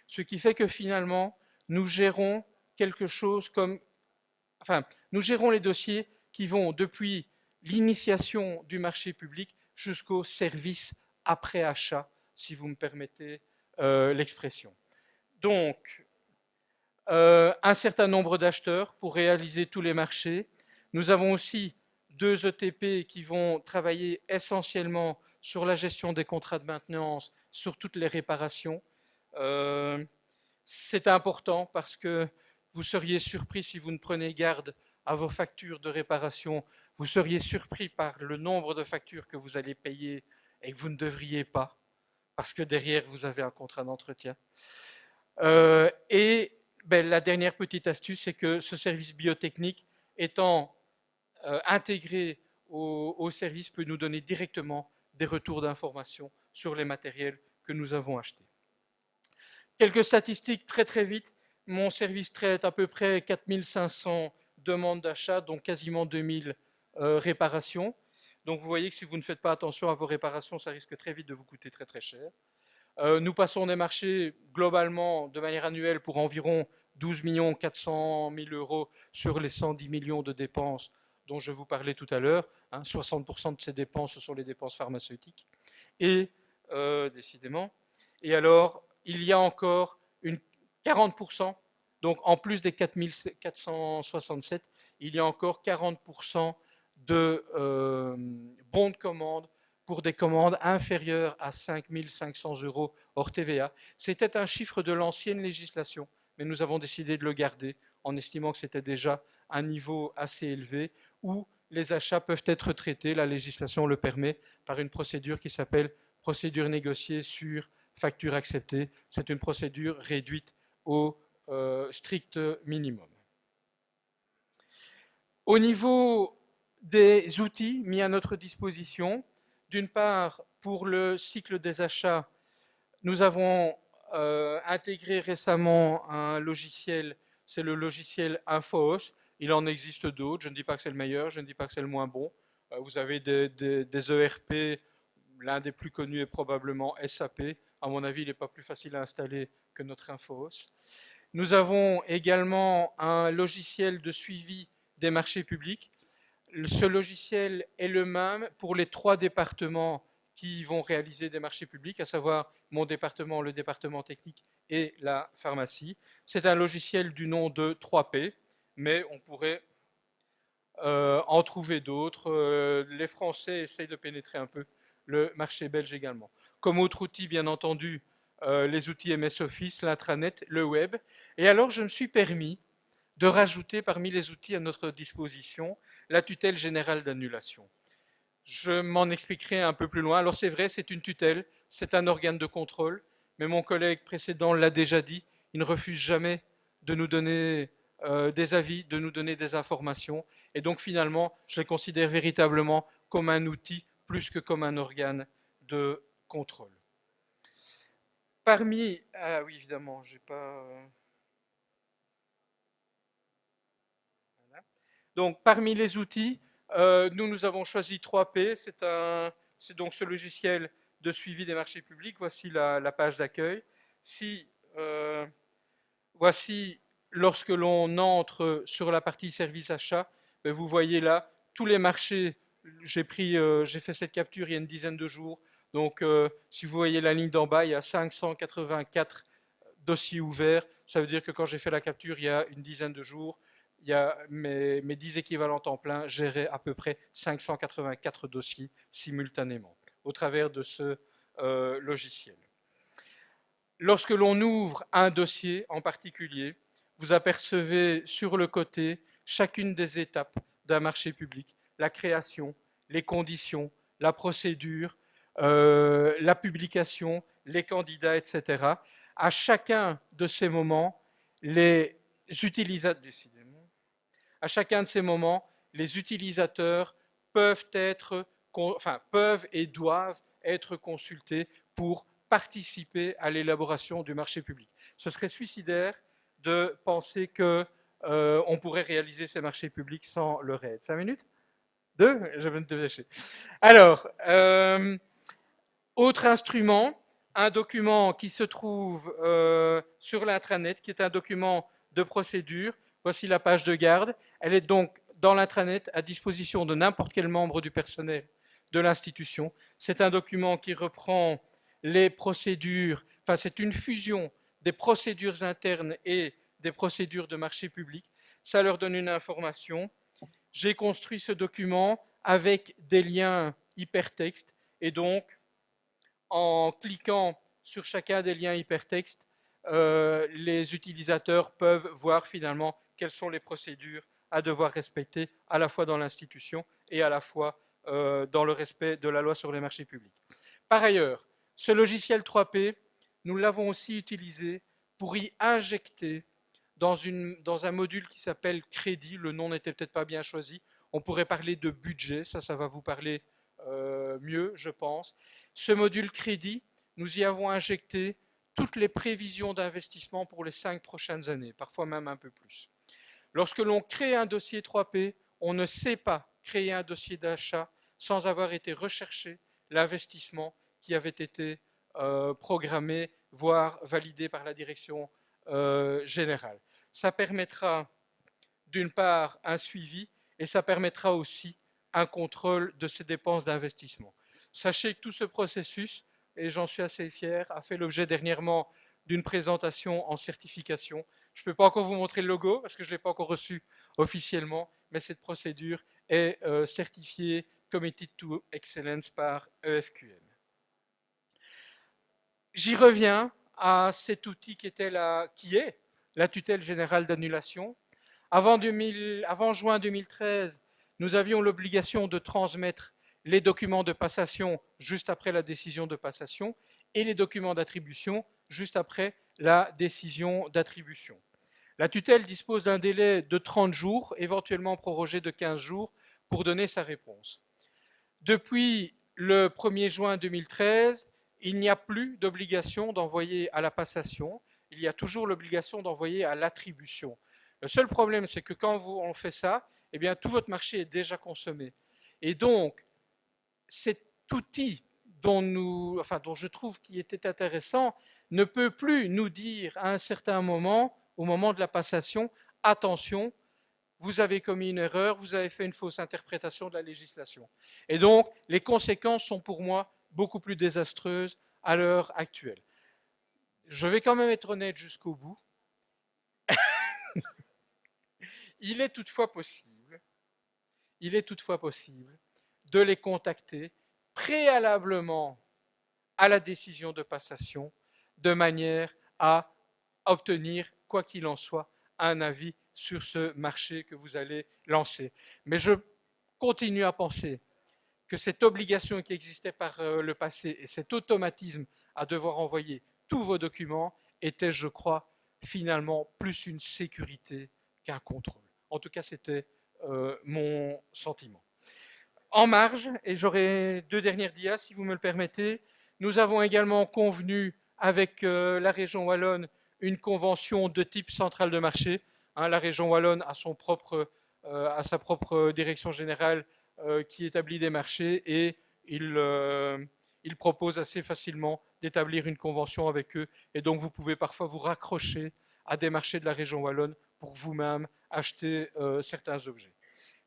Ce qui fait que finalement, nous gérons quelque chose comme... Enfin, nous gérons les dossiers qui vont depuis l'initiation du marché public jusqu'au service après achat, si vous me permettez l'expression. Donc, un certain nombre d'acheteurs pour réaliser tous les marchés. Nous avons aussi 2 ETP qui vont travailler essentiellement sur la gestion des contrats de maintenance, sur toutes les réparations. C'est important parce que vous seriez surpris si vous ne prenez garde à vos factures de réparation, vous seriez surpris par le nombre de factures que vous allez payer et que vous ne devriez pas, parce que derrière vous avez un contrat d'entretien. La dernière petite astuce, c'est que ce service biotechnique, étant intégré au service, peut nous donner directement des retours d'informations sur les matériels que nous avons achetés. Quelques statistiques très très vite. Mon service traite à peu près 4500 demandes d'achat, donc quasiment 2000 réparations. Donc vous voyez que si vous ne faites pas attention à vos réparations, ça risque très vite de vous coûter très très cher. Nous passons des marchés globalement de manière annuelle pour environ 12 400 000 euros sur les 110 millions de dépenses dont je vous parlais tout à l'heure. 60% de ces dépenses, ce sont les dépenses pharmaceutiques. Et décidément. Et alors, il y a encore 40%, donc en plus des 4467, il y a encore 40% de bons de commande pour des commandes inférieures à 5 500 € hors TVA. C'était un chiffre de l'ancienne législation, mais nous avons décidé de le garder en estimant que c'était déjà un niveau assez élevé où les achats peuvent être traités, la législation le permet, par une procédure qui s'appelle procédure négociée sur facture acceptée. C'est une procédure réduite au strict minimum. Au niveau des outils mis à notre disposition, d'une part, pour le cycle des achats, nous avons intégré récemment un logiciel, c'est le logiciel Infos. Il en existe d'autres, je ne dis pas que c'est le meilleur, je ne dis pas que c'est le moins bon. Vous avez des ERP, l'un des plus connus est probablement SAP. À mon avis, il n'est pas plus facile à installer que notre Infos. Nous avons également un logiciel de suivi des marchés publics. Ce logiciel est le même pour les 3 départements qui vont réaliser des marchés publics, à savoir mon département, le département technique et la pharmacie. C'est un logiciel du nom de 3P, mais on pourrait en trouver d'autres. Les Français essayent de pénétrer un peu le marché belge également. Comme autre outil, bien entendu, les outils MS Office, l'intranet, le web. Et alors, je me suis permis de rajouter parmi les outils à notre disposition la tutelle générale d'annulation. Je m'en expliquerai un peu plus loin. Alors c'est vrai, c'est une tutelle, c'est un organe de contrôle, mais mon collègue précédent l'a déjà dit, il ne refuse jamais de nous donner des avis, de nous donner des informations, et donc finalement, je le considère véritablement comme un outil plus que comme un organe de contrôle. Parmi... Ah oui, évidemment, j'ai pas... Voilà. Donc, parmi les outils, nous avons choisi 3P. C'est donc ce logiciel de suivi des marchés publics. Voici la page d'accueil. Voici, lorsque l'on entre sur la partie service achat, vous voyez là tous les marchés. J'ai fait cette capture il y a une dizaine de jours. Donc, si vous voyez la ligne d'en bas, il y a 584 dossiers ouverts. Ça veut dire que quand j'ai fait la capture il y a une dizaine de jours, il y a mes 10 équivalents temps plein géraient à peu près 584 dossiers simultanément au travers de ce logiciel. Lorsque l'on ouvre un dossier en particulier, vous apercevez sur le côté chacune des étapes d'un marché public, la création, les conditions, la procédure, la publication, les candidats, etc. À chacun de ces moments, les utilisateurs peuvent et doivent être consultés pour participer à l'élaboration du marché public. Ce serait suicidaire de penser qu'on pourrait réaliser ces marchés publics sans leur aide. 5 minutes 2 Je vais me dépêcher. Alors, autre instrument, un document qui se trouve sur l'intranet, qui est un document de procédure. Voici la page de garde. Elle est donc dans l'intranet à disposition de n'importe quel membre du personnel de l'institution. C'est un document qui reprend les procédures, enfin c'est une fusion des procédures internes et des procédures de marché public. Ça leur donne une information. J'ai construit ce document avec des liens hypertextes et donc en cliquant sur chacun des liens hypertextes, les utilisateurs peuvent voir finalement quelles sont les procédures à devoir respecter à la fois dans l'institution et à la fois dans le respect de la loi sur les marchés publics. Par ailleurs, ce logiciel 3P, nous l'avons aussi utilisé pour y injecter dans un module qui s'appelle crédit. Le nom n'était peut-être pas bien choisi. On pourrait parler de budget, ça va vous parler mieux, je pense. Ce module crédit, nous y avons injecté toutes les prévisions d'investissement pour les 5 prochaines années, parfois même un peu plus. Lorsque l'on crée un dossier 3P, on ne sait pas créer un dossier d'achat sans avoir été recherché l'investissement qui avait été programmé, voire validé par la direction générale. Ça permettra d'une part un suivi et ça permettra aussi un contrôle de ces dépenses d'investissement. Sachez que tout ce processus, et j'en suis assez fier, a fait l'objet dernièrement d'une présentation en certification. Je ne peux pas encore vous montrer le logo parce que je ne l'ai pas encore reçu officiellement, mais cette procédure est certifiée Committed to Excellence par EFQM. J'y reviens à cet outil qui est la tutelle générale d'annulation. Avant juin 2013, nous avions l'obligation de transmettre les documents de passation juste après la décision de passation et les documents d'attribution juste après la décision d'attribution. La tutelle dispose d'un délai de 30 jours, éventuellement prorogé de 15 jours, pour donner sa réponse. Depuis le 1er juin 2013, il n'y a plus d'obligation d'envoyer à la passation, il y a toujours l'obligation d'envoyer à l'attribution. Le seul problème, c'est que quand on fait ça, eh bien, tout votre marché est déjà consommé. Et donc, cet outil dont je trouve qu'il était intéressant, ne peut plus nous dire à un certain moment, au moment de la passation, attention, vous avez commis une erreur, vous avez fait une fausse interprétation de la législation. Et donc, les conséquences sont pour moi beaucoup plus désastreuses à l'heure actuelle. Je vais quand même être honnête jusqu'au bout. Il est toutefois possible de les contacter préalablement à la décision de passation, de manière à obtenir, quoi qu'il en soit, un avis sur ce marché que vous allez lancer. Mais je continue à penser que cette obligation qui existait par le passé et cet automatisme à devoir envoyer tous vos documents était, je crois, finalement plus une sécurité qu'un contrôle. En tout cas, c'était mon sentiment. En marge, et j'aurai 2 dernières dias si vous me le permettez, nous avons également convenu avec la région Wallonne une convention de type centrale de marché. La région Wallonne a sa propre direction générale qui établit des marchés et il propose assez facilement d'établir une convention avec eux. Et donc vous pouvez parfois vous raccrocher à des marchés de la région Wallonne pour vous-même acheter certains objets.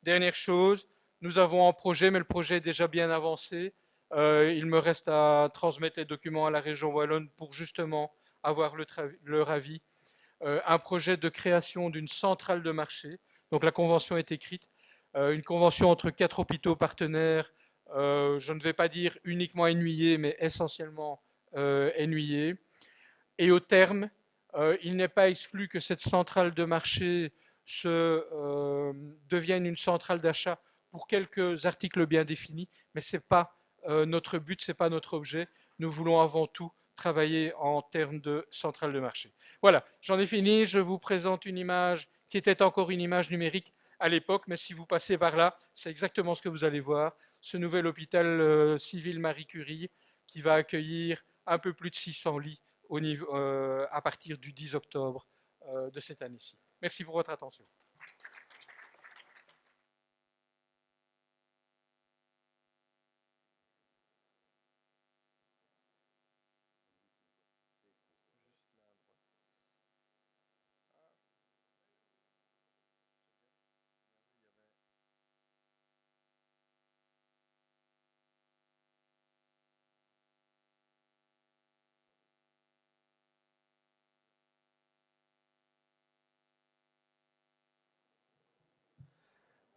Dernière chose, nous avons un projet, mais le projet est déjà bien avancé. Il me reste à transmettre les documents à la région Wallonne pour justement avoir leur avis. Un projet de création d'une centrale de marché. Donc la convention est écrite. Une convention entre 4 hôpitaux partenaires, je ne vais pas dire uniquement ennuyés, mais essentiellement ennuyés. Et au terme, il n'est pas exclu que cette centrale de marché devienne une centrale d'achat pour quelques articles bien définis, mais ce n'est pas notre but, ce n'est pas notre objet. Nous voulons avant tout travailler en termes de centrale de marché. Voilà, j'en ai fini. Je vous présente une image qui était encore une image numérique à l'époque, mais si vous passez par là, c'est exactement ce que vous allez voir. Ce nouvel hôpital civil Marie Curie qui va accueillir un peu plus de 600 lits à partir du 10 octobre de cette année-ci. Merci pour votre attention.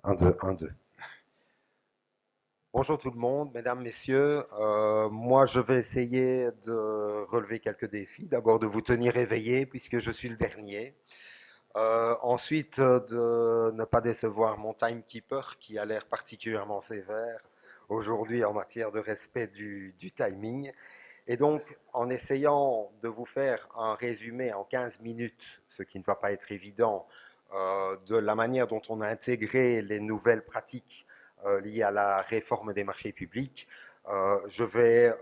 Un, deux, un, deux. Bonjour tout le monde, mesdames, messieurs. Moi, je vais essayer de relever quelques défis. D'abord, de vous tenir éveillés, puisque je suis le dernier. Ensuite, de ne pas décevoir mon timekeeper, qui a l'air particulièrement sévère aujourd'hui en matière de respect du timing. Et donc, en essayant de vous faire un résumé en 15 minutes, ce qui ne va pas être évident, de la manière dont on a intégré les nouvelles pratiques liées à la réforme des marchés publics, je vais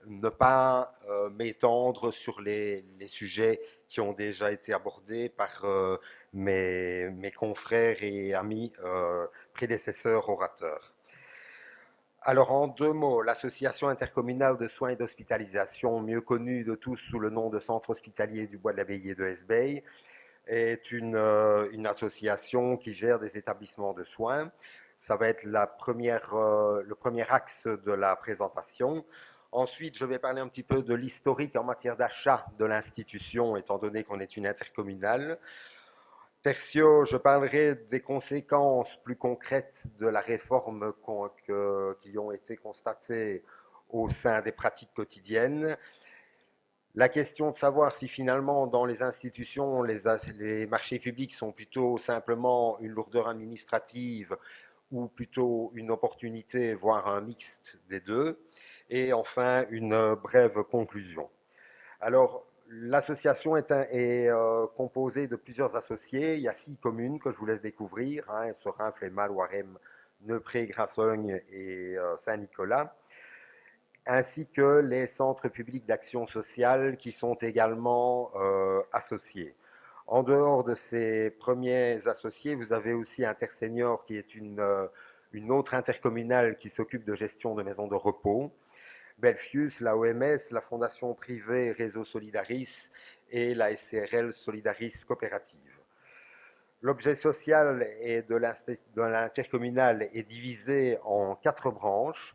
ne pas m'étendre sur les sujets qui ont déjà été abordés par mes confrères et amis prédécesseurs orateurs. Alors, en 2 mots, l'association intercommunale de soins et d'hospitalisation, mieux connue de tous sous le nom de Centre hospitalier du Bois de l'Abbaye de Hesbaye, est une association qui gère des établissements de soins. Ça va être le premier axe de la présentation. Ensuite, je vais parler un petit peu de l'historique en matière d'achat de l'institution, étant donné qu'on est une intercommunale. Tertio, je parlerai des conséquences plus concrètes de la réforme qui ont été constatées au sein des pratiques quotidiennes. La question de savoir si finalement dans les institutions, les marchés publics sont plutôt simplement une lourdeur administrative ou plutôt une opportunité, voire un mixte des deux. Et enfin, une brève conclusion. Alors, l'association est composée de plusieurs associés. Il y a 6 communes que je vous laisse découvrir, hein, Sorin, Flémal, Warem, Neupré, Grassogne et Saint-Nicolas, ainsi que les centres publics d'action sociale qui sont également associés. En dehors de ces premiers associés, vous avez aussi Intersenior, qui est une autre intercommunale qui s'occupe de gestion de maisons de repos, Belfius, la OMS, la Fondation privée Réseau Solidaris et la SCRL Solidaris Coopérative. L'objet social de l'intercommunal est divisé en 4 branches.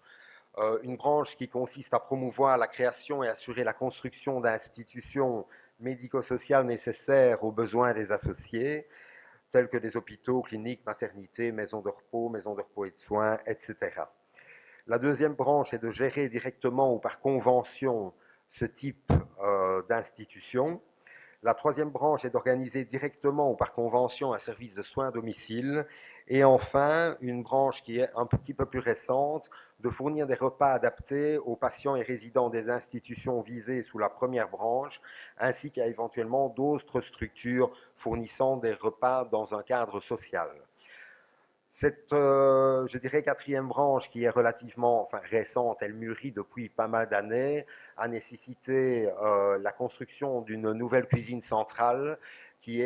Une branche qui consiste à promouvoir la création et assurer la construction d'institutions médico-sociales nécessaires aux besoins des associés, tels que des hôpitaux, cliniques, maternités, maisons de repos et de soins, etc. La deuxième branche est de gérer directement ou par convention ce type d'institution. La troisième branche est d'organiser directement ou par convention un service de soins à domicile. Et enfin, une branche qui est un petit peu plus récente, de fournir des repas adaptés aux patients et résidents des institutions visées sous la première branche, ainsi qu'à éventuellement d'autres structures fournissant des repas dans un cadre social. Cette, je dirais, quatrième branche qui est relativement récente, elle mûrit depuis pas mal d'années, a nécessité la construction d'une nouvelle cuisine centrale qui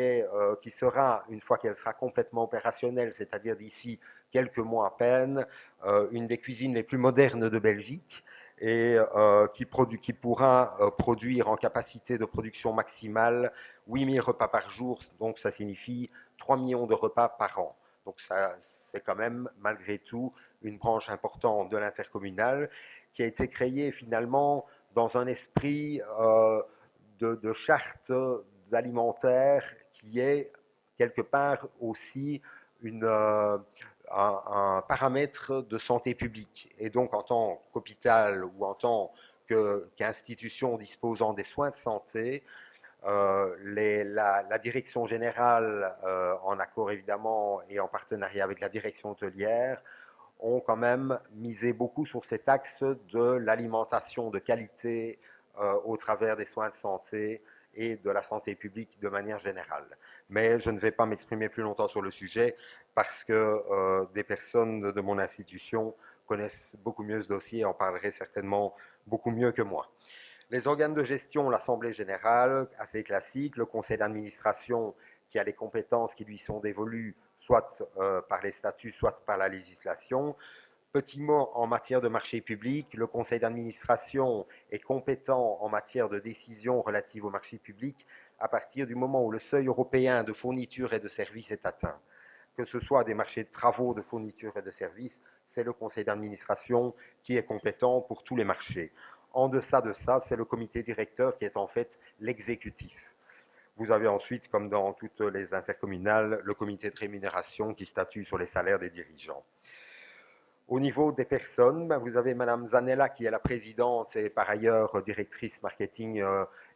sera, une fois qu'elle sera complètement opérationnelle, c'est-à-dire d'ici quelques mois à peine, une des cuisines les plus modernes de Belgique et qui pourra produire en capacité de production maximale 8000 repas par jour, donc ça signifie 3 millions de repas par an. Donc c'est quand même, malgré tout, une branche importante de l'intercommunal qui a été créée finalement dans un esprit de charte alimentaire qui est quelque part aussi un paramètre de santé publique. Et donc en tant qu'hôpital ou en tant qu'institution disposant des soins de santé, la direction générale, en accord évidemment et en partenariat avec la direction hôtelière, ont quand même misé beaucoup sur cet axe de l'alimentation de qualité au travers des soins de santé et de la santé publique de manière générale. Mais je ne vais pas m'exprimer plus longtemps sur le sujet parce que des personnes de mon institution connaissent beaucoup mieux ce dossier et en parleraient certainement beaucoup mieux que moi. Les organes de gestion, l'Assemblée générale, assez classique, le conseil d'administration qui a les compétences qui lui sont dévolues, soit par les statuts, soit par la législation. Petit mot en matière de marché public, le conseil d'administration est compétent en matière de décision relative au marché public à partir du moment où le seuil européen de fourniture et de services est atteint. Que ce soit des marchés de travaux, de fourniture et de services, c'est le conseil d'administration qui est compétent pour tous les marchés. En deçà de ça, c'est le comité directeur qui est en fait l'exécutif. Vous avez ensuite, comme dans toutes les intercommunales, le comité de rémunération qui statue sur les salaires des dirigeants. Au niveau des personnes, vous avez Madame Zanella qui est la présidente et par ailleurs directrice marketing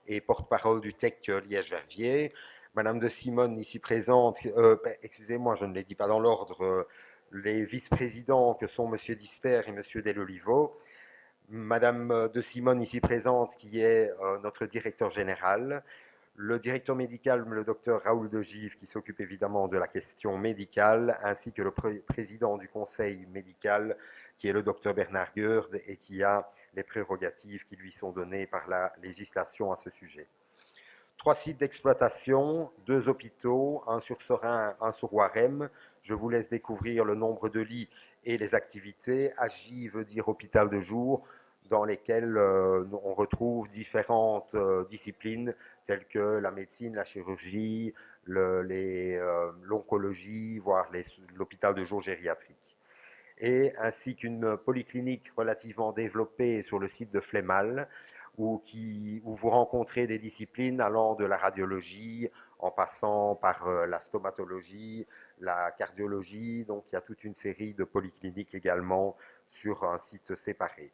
et porte-parole du TEC Liège-Verviers. Madame de Simone ici présente, excusez-moi, je ne les dis pas dans l'ordre, les vice-présidents que sont Monsieur Dister et Monsieur Delolivo. Madame de Simone ici présente qui est notre directeur général, le directeur médical, le docteur Raoul de Gives qui s'occupe évidemment de la question médicale, ainsi que le président du conseil médical qui est le docteur Bernard Goerd et qui a les prérogatives qui lui sont données par la législation à ce sujet. 3 sites d'exploitation, 2 hôpitaux, un sur Sorin, un sur Warem. Je vous laisse découvrir le nombre de lits et les activités. AJ veut dire hôpital de jour, dans lesquels on retrouve différentes disciplines telles que la médecine, la chirurgie, l'oncologie, voire l'hôpital de jour gériatrique. ainsi qu'une polyclinique relativement développée sur le site de Flémal, où vous rencontrez des disciplines allant de la radiologie, en passant par la stomatologie, la cardiologie. Donc il y a toute une série de polycliniques également sur un site séparé.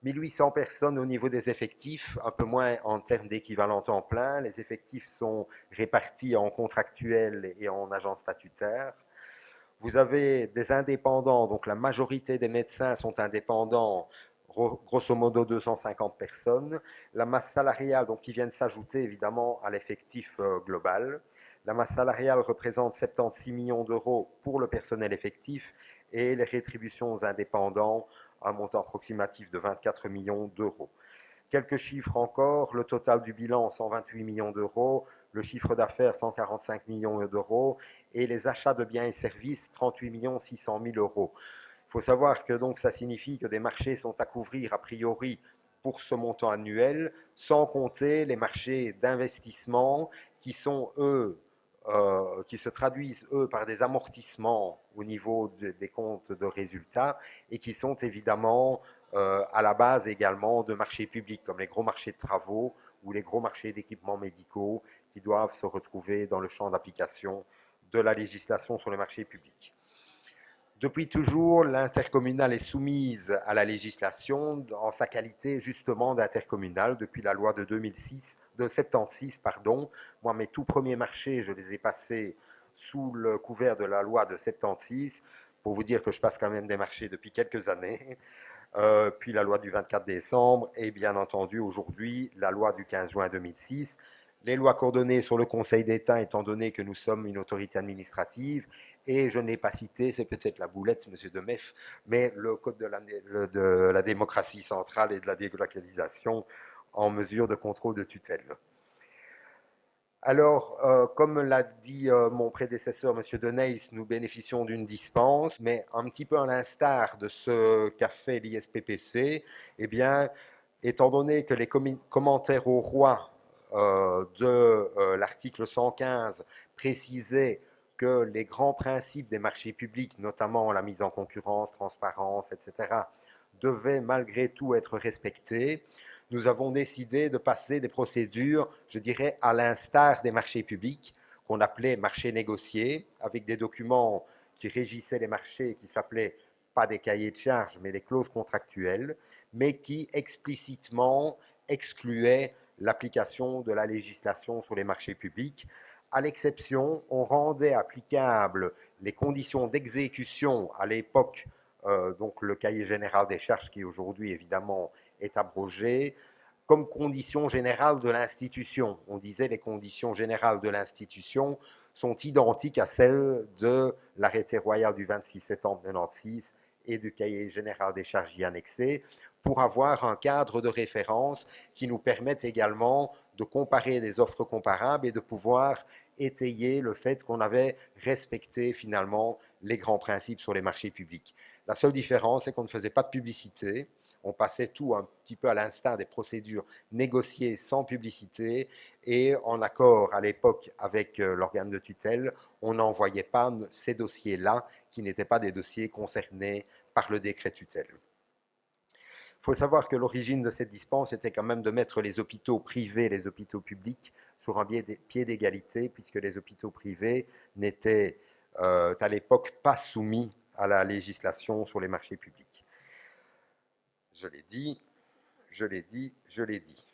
1800 personnes au niveau des effectifs, un peu moins en termes d'équivalent temps plein. Les effectifs sont répartis en contractuels et en agents statutaires. Vous avez des indépendants, donc la majorité des médecins sont indépendants, grosso modo 250 personnes. La masse salariale, donc qui vient de s'ajouter évidemment à l'effectif global. La masse salariale représente 76 millions d'euros pour le personnel effectif et les rétributions aux indépendants, un montant approximatif de 24 millions d'euros. Quelques chiffres encore, le total du bilan 128 millions d'euros, le chiffre d'affaires 145 millions d'euros et les achats de biens et services 38 600 000 euros. Il faut savoir que donc ça signifie que des marchés sont à couvrir a priori pour ce montant annuel, sans compter les marchés d'investissement qui sont eux qui se traduisent, eux, par des amortissements au niveau des comptes de résultats et qui sont évidemment à la base également de marchés publics, comme les gros marchés de travaux ou les gros marchés d'équipements médicaux qui doivent se retrouver dans le champ d'application de la législation sur les marchés publics. Depuis toujours, l'intercommunale est soumise à la législation en sa qualité justement d'intercommunale depuis la loi de 76. Moi, mes tout premiers marchés, je les ai passés sous le couvert de la loi de 76, pour vous dire que je passe quand même des marchés depuis quelques années. Puis la loi du 24 décembre et bien entendu aujourd'hui la loi du 15 juin 2006. Les lois coordonnées sur le Conseil d'État, étant donné que nous sommes une autorité administrative, et je ne l'ai pas cité, c'est peut-être la boulette, monsieur Demef, mais le Code de la démocratie centrale et de la délocalisation en mesure de contrôle de tutelle. Alors, comme l'a dit mon prédécesseur, monsieur Deneys, nous bénéficions d'une dispense, mais un petit peu à l'instar de ce qu'a fait l'ISPPC, eh bien, étant donné que les commentaires au roi de l'article 115 précisait que les grands principes des marchés publics, notamment la mise en concurrence, transparence, etc., devaient malgré tout être respectés, nous avons décidé de passer des procédures, je dirais, à l'instar des marchés publics, qu'on appelait marchés négociés, avec des documents qui régissaient les marchés, qui s'appelaient pas des cahiers de charges, mais des clauses contractuelles, mais qui explicitement excluaient l'application de la législation sur les marchés publics. À l'exception, on rendait applicables les conditions d'exécution à l'époque, donc le cahier général des charges qui aujourd'hui évidemment est abrogé, comme condition générale de l'institution. On disait les conditions générales de l'institution sont identiques à celles de l'arrêté royal du 26 septembre 1996 et du cahier général des charges y annexé, pour avoir un cadre de référence qui nous permette également de comparer des offres comparables et de pouvoir étayer le fait qu'on avait respecté finalement les grands principes sur les marchés publics. La seule différence, c'est qu'on ne faisait pas de publicité, on passait tout un petit peu à l'instar des procédures négociées sans publicité et en accord à l'époque avec l'organe de tutelle, on n'envoyait pas ces dossiers-là qui n'étaient pas des dossiers concernés par le décret tutelle. Il faut savoir que l'origine de cette dispense était quand même de mettre les hôpitaux privés et les hôpitaux publics sur un pied d'égalité, puisque les hôpitaux privés n'étaient à l'époque pas soumis à la législation sur les marchés publics. Je l'ai dit, je l'ai dit, je l'ai dit.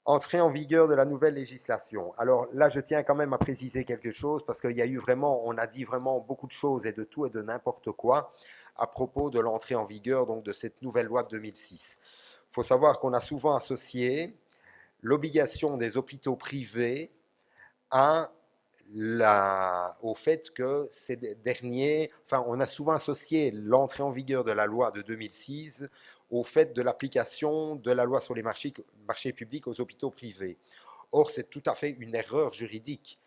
Entrée en vigueur de la nouvelle législation. Alors là, je tiens quand même à préciser quelque chose, parce qu'il y a eu vraiment, on a dit vraiment beaucoup de choses et de tout et de n'importe quoi à propos de l'entrée en vigueur donc, de cette nouvelle loi de 2006. Il faut savoir qu'on a souvent associé l'obligation des hôpitaux privés au fait que ces derniers, enfin, on a souvent associé l'entrée en vigueur de la loi de 2006 au fait de l'application de la loi sur les marchés publics aux hôpitaux privés. Or, c'est tout à fait une erreur juridique,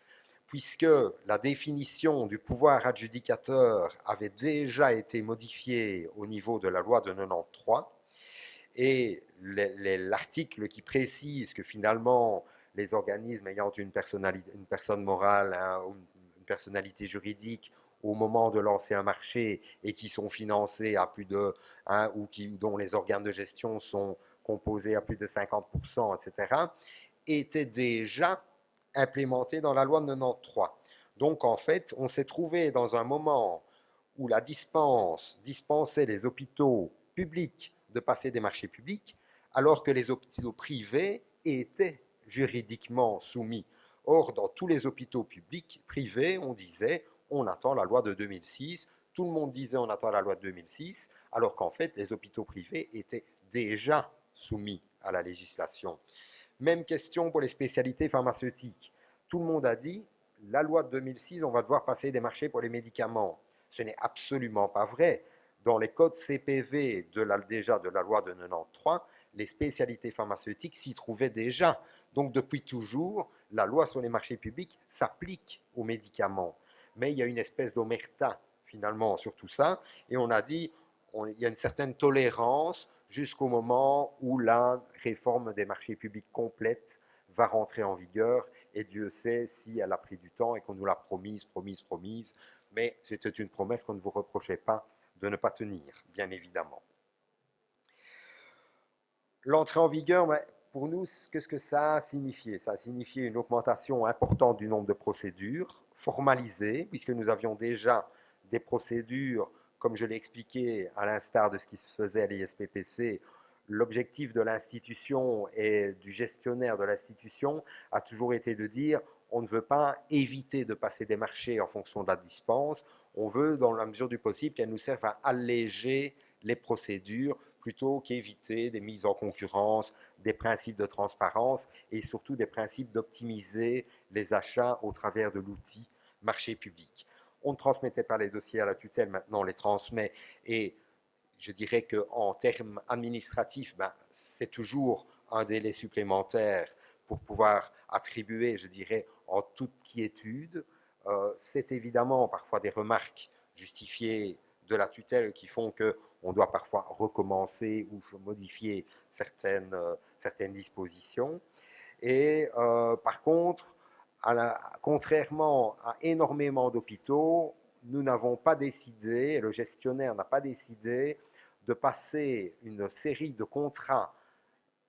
puisque la définition du pouvoir adjudicateur avait déjà été modifiée au niveau de la loi de 93, et l'article qui précise que finalement les organismes ayant une personne morale, une personnalité juridique au moment de lancer un marché et qui sont financés à plus de, hein, dont les organes de gestion sont composés à plus de 50%, etc., étaient déjà implémentés dans la loi de 93. Donc en fait, on s'est trouvé dans un moment où la dispense dispensait les hôpitaux publics de passer des marchés publics, alors que les hôpitaux privés étaient juridiquement soumis. Or, dans tous les hôpitaux publics, privés, on disait on attend la loi de 2006. Tout le monde disait on attend la loi de 2006, alors qu'en fait, les hôpitaux privés étaient déjà soumis à la législation. Même question pour les spécialités pharmaceutiques. Tout le monde a dit la loi de 2006, on va devoir passer des marchés pour les médicaments. Ce n'est absolument pas vrai. Dans les codes CPV déjà de la loi de 93, les spécialités pharmaceutiques s'y trouvaient déjà. Donc depuis toujours, la loi sur les marchés publics s'applique aux médicaments. Mais il y a une espèce d'omerta finalement sur tout ça, et on a dit il y a une certaine tolérance jusqu'au moment où la réforme des marchés publics complète va rentrer en vigueur, et Dieu sait si elle a pris du temps et qu'on nous l'a promise, mais c'était une promesse qu'on ne vous reprochait pas de ne pas tenir, bien évidemment. L'entrée en vigueur, pour nous, qu'est-ce que ça a signifié? Ça a signifié une augmentation importante du nombre de procédures formalisées, puisque nous avions déjà des procédures, comme je l'ai expliqué, à l'instar de ce qui se faisait à l'ISPPC. L'objectif de l'institution et du gestionnaire de l'institution a toujours été de dire on ne veut pas éviter de passer des marchés en fonction de la dispense, on veut, dans la mesure du possible, qu'elle nous serve à alléger les procédures plutôt qu'éviter des mises en concurrence, des principes de transparence et surtout des principes d'optimiser les achats au travers de l'outil marché public. On ne transmettait pas les dossiers à la tutelle, maintenant on les transmet, et je dirais qu'en termes administratifs, c'est toujours un délai supplémentaire pour pouvoir attribuer, je dirais, en toute quiétude. C'est évidemment parfois des remarques justifiées de la tutelle qui font qu'on doit parfois recommencer ou modifier certaines dispositions. Et par contre, contrairement à énormément d'hôpitaux, nous n'avons pas décidé, le gestionnaire n'a pas décidé de passer une série de contrats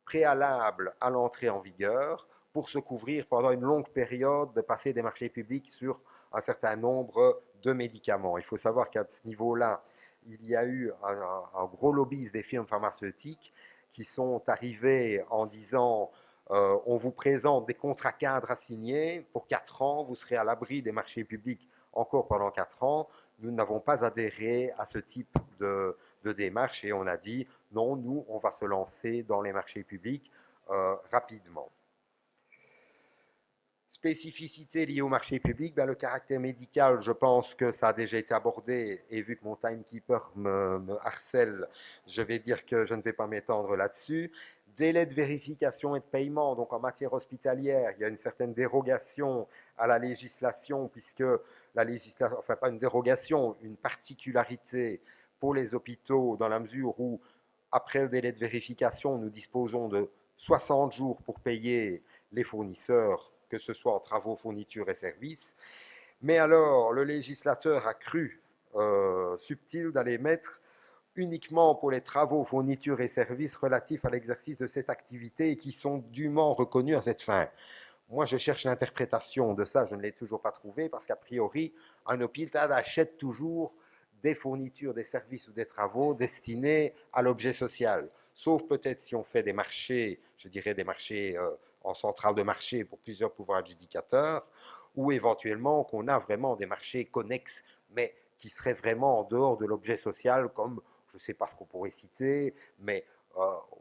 préalables à l'entrée en vigueur pour se couvrir pendant une longue période, de passer des marchés publics sur un certain nombre de médicaments. Il faut savoir qu'à ce niveau-là, il y a eu un gros lobbyisme des firmes pharmaceutiques qui sont arrivés en disant on vous présente des contrats cadres à signer pour 4 ans, vous serez à l'abri des marchés publics encore pendant 4 ans. Nous n'avons pas adhéré à ce type de démarche et on a dit non, nous, on va se lancer dans les marchés publics rapidement. Spécificité liée au marché public, le caractère médical, je pense que ça a déjà été abordé, et vu que mon timekeeper me harcèle, je vais dire que je ne vais pas m'étendre là-dessus. Délai de vérification et de paiement, donc en matière hospitalière, il y a une certaine dérogation à la législation, puisque la législation, enfin pas une dérogation, une particularité pour les hôpitaux, dans la mesure où, après le délai de vérification, nous disposons de 60 jours pour payer les fournisseurs, que ce soit en travaux, fournitures et services. Mais alors, le législateur a cru subtil d'aller mettre uniquement pour les travaux, fournitures et services relatifs à l'exercice de cette activité et qui sont dûment reconnus à cette fin. Moi, je cherche l'interprétation de ça, je ne l'ai toujours pas trouvé, parce qu'a priori, un hôpital achète toujours des fournitures, des services ou des travaux destinés à l'objet social. Sauf peut-être si on fait des marchés, je dirais des marchés en centrale de marché pour plusieurs pouvoirs adjudicateurs, ou éventuellement qu'on a vraiment des marchés connexes, mais qui seraient vraiment en dehors de l'objet social, comme, je ne sais pas ce qu'on pourrait citer, mais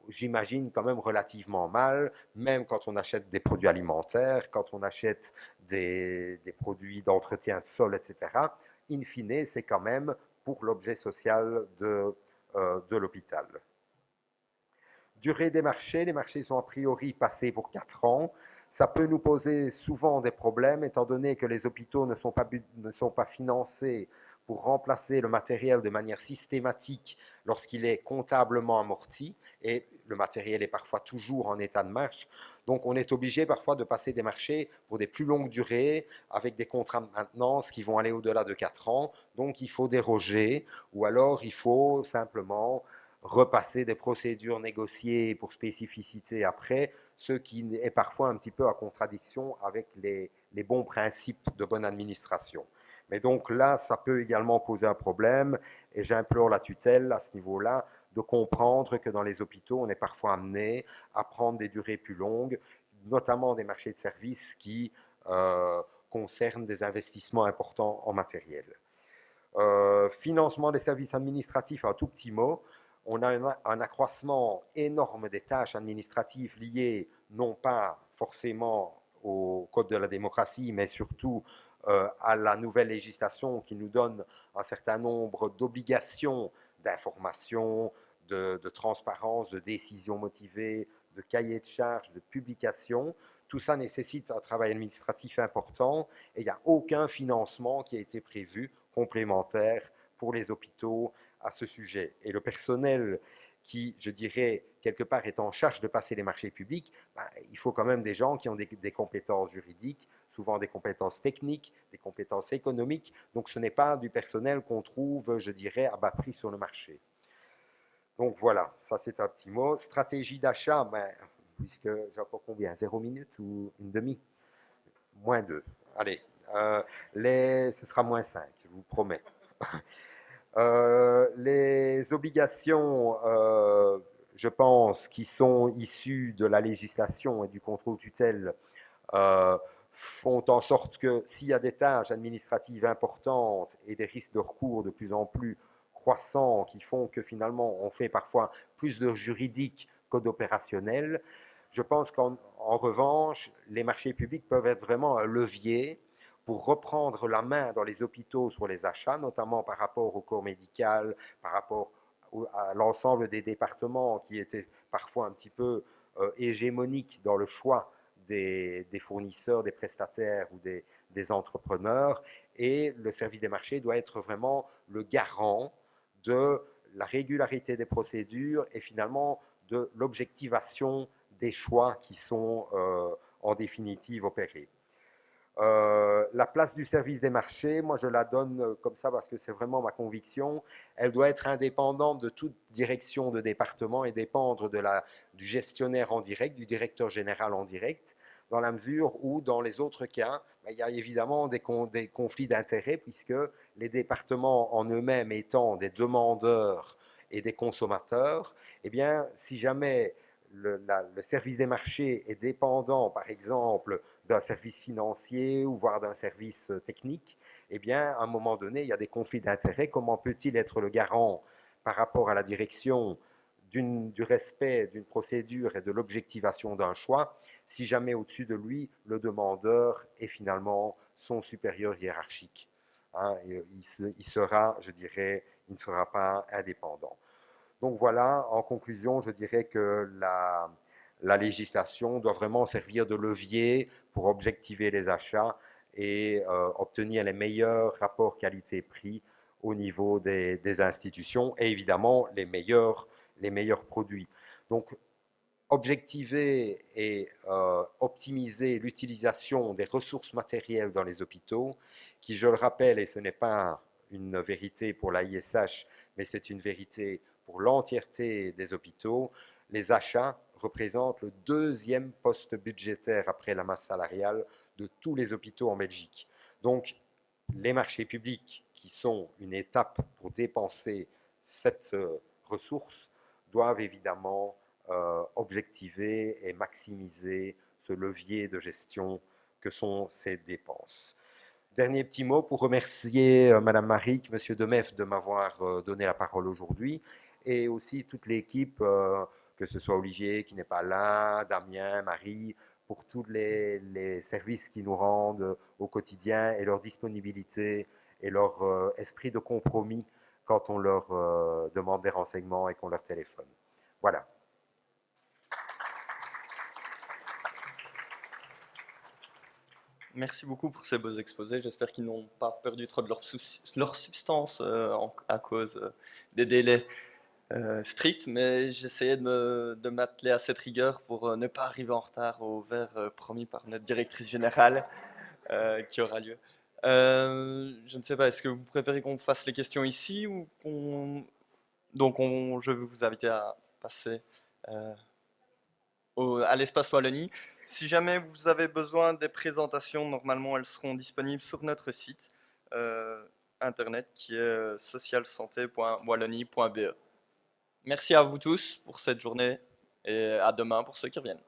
j'imagine quand même relativement mal, même quand on achète des produits alimentaires, quand on achète des produits d'entretien de sol, etc. In fine, c'est quand même pour l'objet social de l'hôpital. Durée des marchés, les marchés sont a priori passés pour 4 ans. Ça peut nous poser souvent des problèmes, étant donné que les hôpitaux ne sont pas financés pour remplacer le matériel de manière systématique lorsqu'il est comptablement amorti, et le matériel est parfois toujours en état de marche. Donc on est obligé parfois de passer des marchés pour des plus longues durées, avec des contrats de maintenance qui vont aller au-delà de 4 ans. Donc il faut déroger, ou alors il faut simplement repasser des procédures négociées pour spécificité après, ce qui est parfois un petit peu à contradiction avec les bons principes de bonne administration. Mais donc là, ça peut également poser un problème, et j'implore la tutelle à ce niveau-là de comprendre que dans les hôpitaux, on est parfois amené à prendre des durées plus longues, notamment des marchés de services qui concernent des investissements importants en matériel. Financement des services administratifs, un tout petit mot. On a un accroissement énorme des tâches administratives liées non pas forcément au Code de la démocratie, mais surtout à la nouvelle législation qui nous donne un certain nombre d'obligations d'information, de transparence, de décisions motivées, de cahiers de charges, de publications. Tout ça nécessite un travail administratif important, et il n'y a aucun financement qui a été prévu complémentaire pour les hôpitaux à ce sujet. Et le personnel qui, je dirais, quelque part est en charge de passer les marchés publics, il faut quand même des gens qui ont des compétences juridiques, souvent des compétences techniques, des compétences économiques. Donc ce n'est pas du personnel qu'on trouve, je dirais, à bas prix sur le marché. Donc voilà, ça c'est un petit mot. Stratégie d'achat, puisque j'ai encore combien, 0 minute ou une demi? Moins 2. Allez, ce sera moins 5, je vous promets. Les obligations, je pense, qui sont issues de la législation et du contrôle tutelle font en sorte que s'il y a des tâches administratives importantes et des risques de recours de plus en plus croissants qui font que finalement on fait parfois plus de juridique que d'opérationnel, je pense qu'en revanche, les marchés publics peuvent être vraiment un levier pour reprendre la main dans les hôpitaux sur les achats, notamment par rapport au corps médical, par rapport à l'ensemble des départements qui étaient parfois un petit peu hégémoniques dans le choix des fournisseurs, des prestataires ou des entrepreneurs. Et le service des marchés doit être vraiment le garant de la régularité des procédures et finalement de l'objectivation des choix qui sont en définitive opérés. La place du service des marchés, moi je la donne comme ça parce que c'est vraiment ma conviction. Elle doit être indépendante de toute direction de département et dépendre du gestionnaire en direct, du directeur général en direct, dans la mesure où dans les autres cas, il y a évidemment des conflits d'intérêts puisque les départements en eux-mêmes étant des demandeurs et des consommateurs, eh bien si jamais le service des marchés est dépendant, par exemple, d'un service financier ou voire d'un service technique, eh bien, à un moment donné, il y a des conflits d'intérêts. Comment peut-il être le garant par rapport à la direction du respect d'une procédure et de l'objectivation d'un choix si jamais au-dessus de lui, le demandeur est finalement son supérieur hiérarchique, hein, il sera, je dirais, il ne sera pas indépendant. Donc voilà, en conclusion, je dirais que la législation doit vraiment servir de levier pour objectiver les achats et obtenir les meilleurs rapports qualité-prix au niveau des institutions et évidemment les meilleurs produits. Donc objectiver et optimiser l'utilisation des ressources matérielles dans les hôpitaux, qui, je le rappelle, et ce n'est pas une vérité pour l'AISH, mais c'est une vérité pour l'entièreté des hôpitaux, les achats représentent le deuxième poste budgétaire après la masse salariale de tous les hôpitaux en Belgique. Donc, les marchés publics, qui sont une étape pour dépenser cette ressource, doivent évidemment objectiver et maximiser ce levier de gestion que sont ces dépenses. Dernier petit mot pour remercier Madame Maric, Monsieur Demef de m'avoir donné la parole aujourd'hui et aussi toute l'équipe, que ce soit Olivier qui n'est pas là, Damien, Marie, pour tous les services qui nous rendent au quotidien et leur disponibilité et leur esprit de compromis quand on leur demande des renseignements et qu'on leur téléphone. Voilà. Merci beaucoup pour ces beaux exposés. J'espère qu'ils n'ont pas perdu trop de leur substance à cause des délais stricts, mais j'essayais de m'atteler à cette rigueur pour ne pas arriver en retard au verre promis par notre directrice générale qui aura lieu. Je ne sais pas, est-ce que vous préférez qu'on fasse les questions ici ou qu'on... Donc je vais vous inviter à passer à l'espace Wallonie. Si jamais vous avez besoin des présentations, normalement elles seront disponibles sur notre site internet qui est socialsanté.wallonie.be. Merci à vous tous pour cette journée et à demain pour ceux qui reviennent.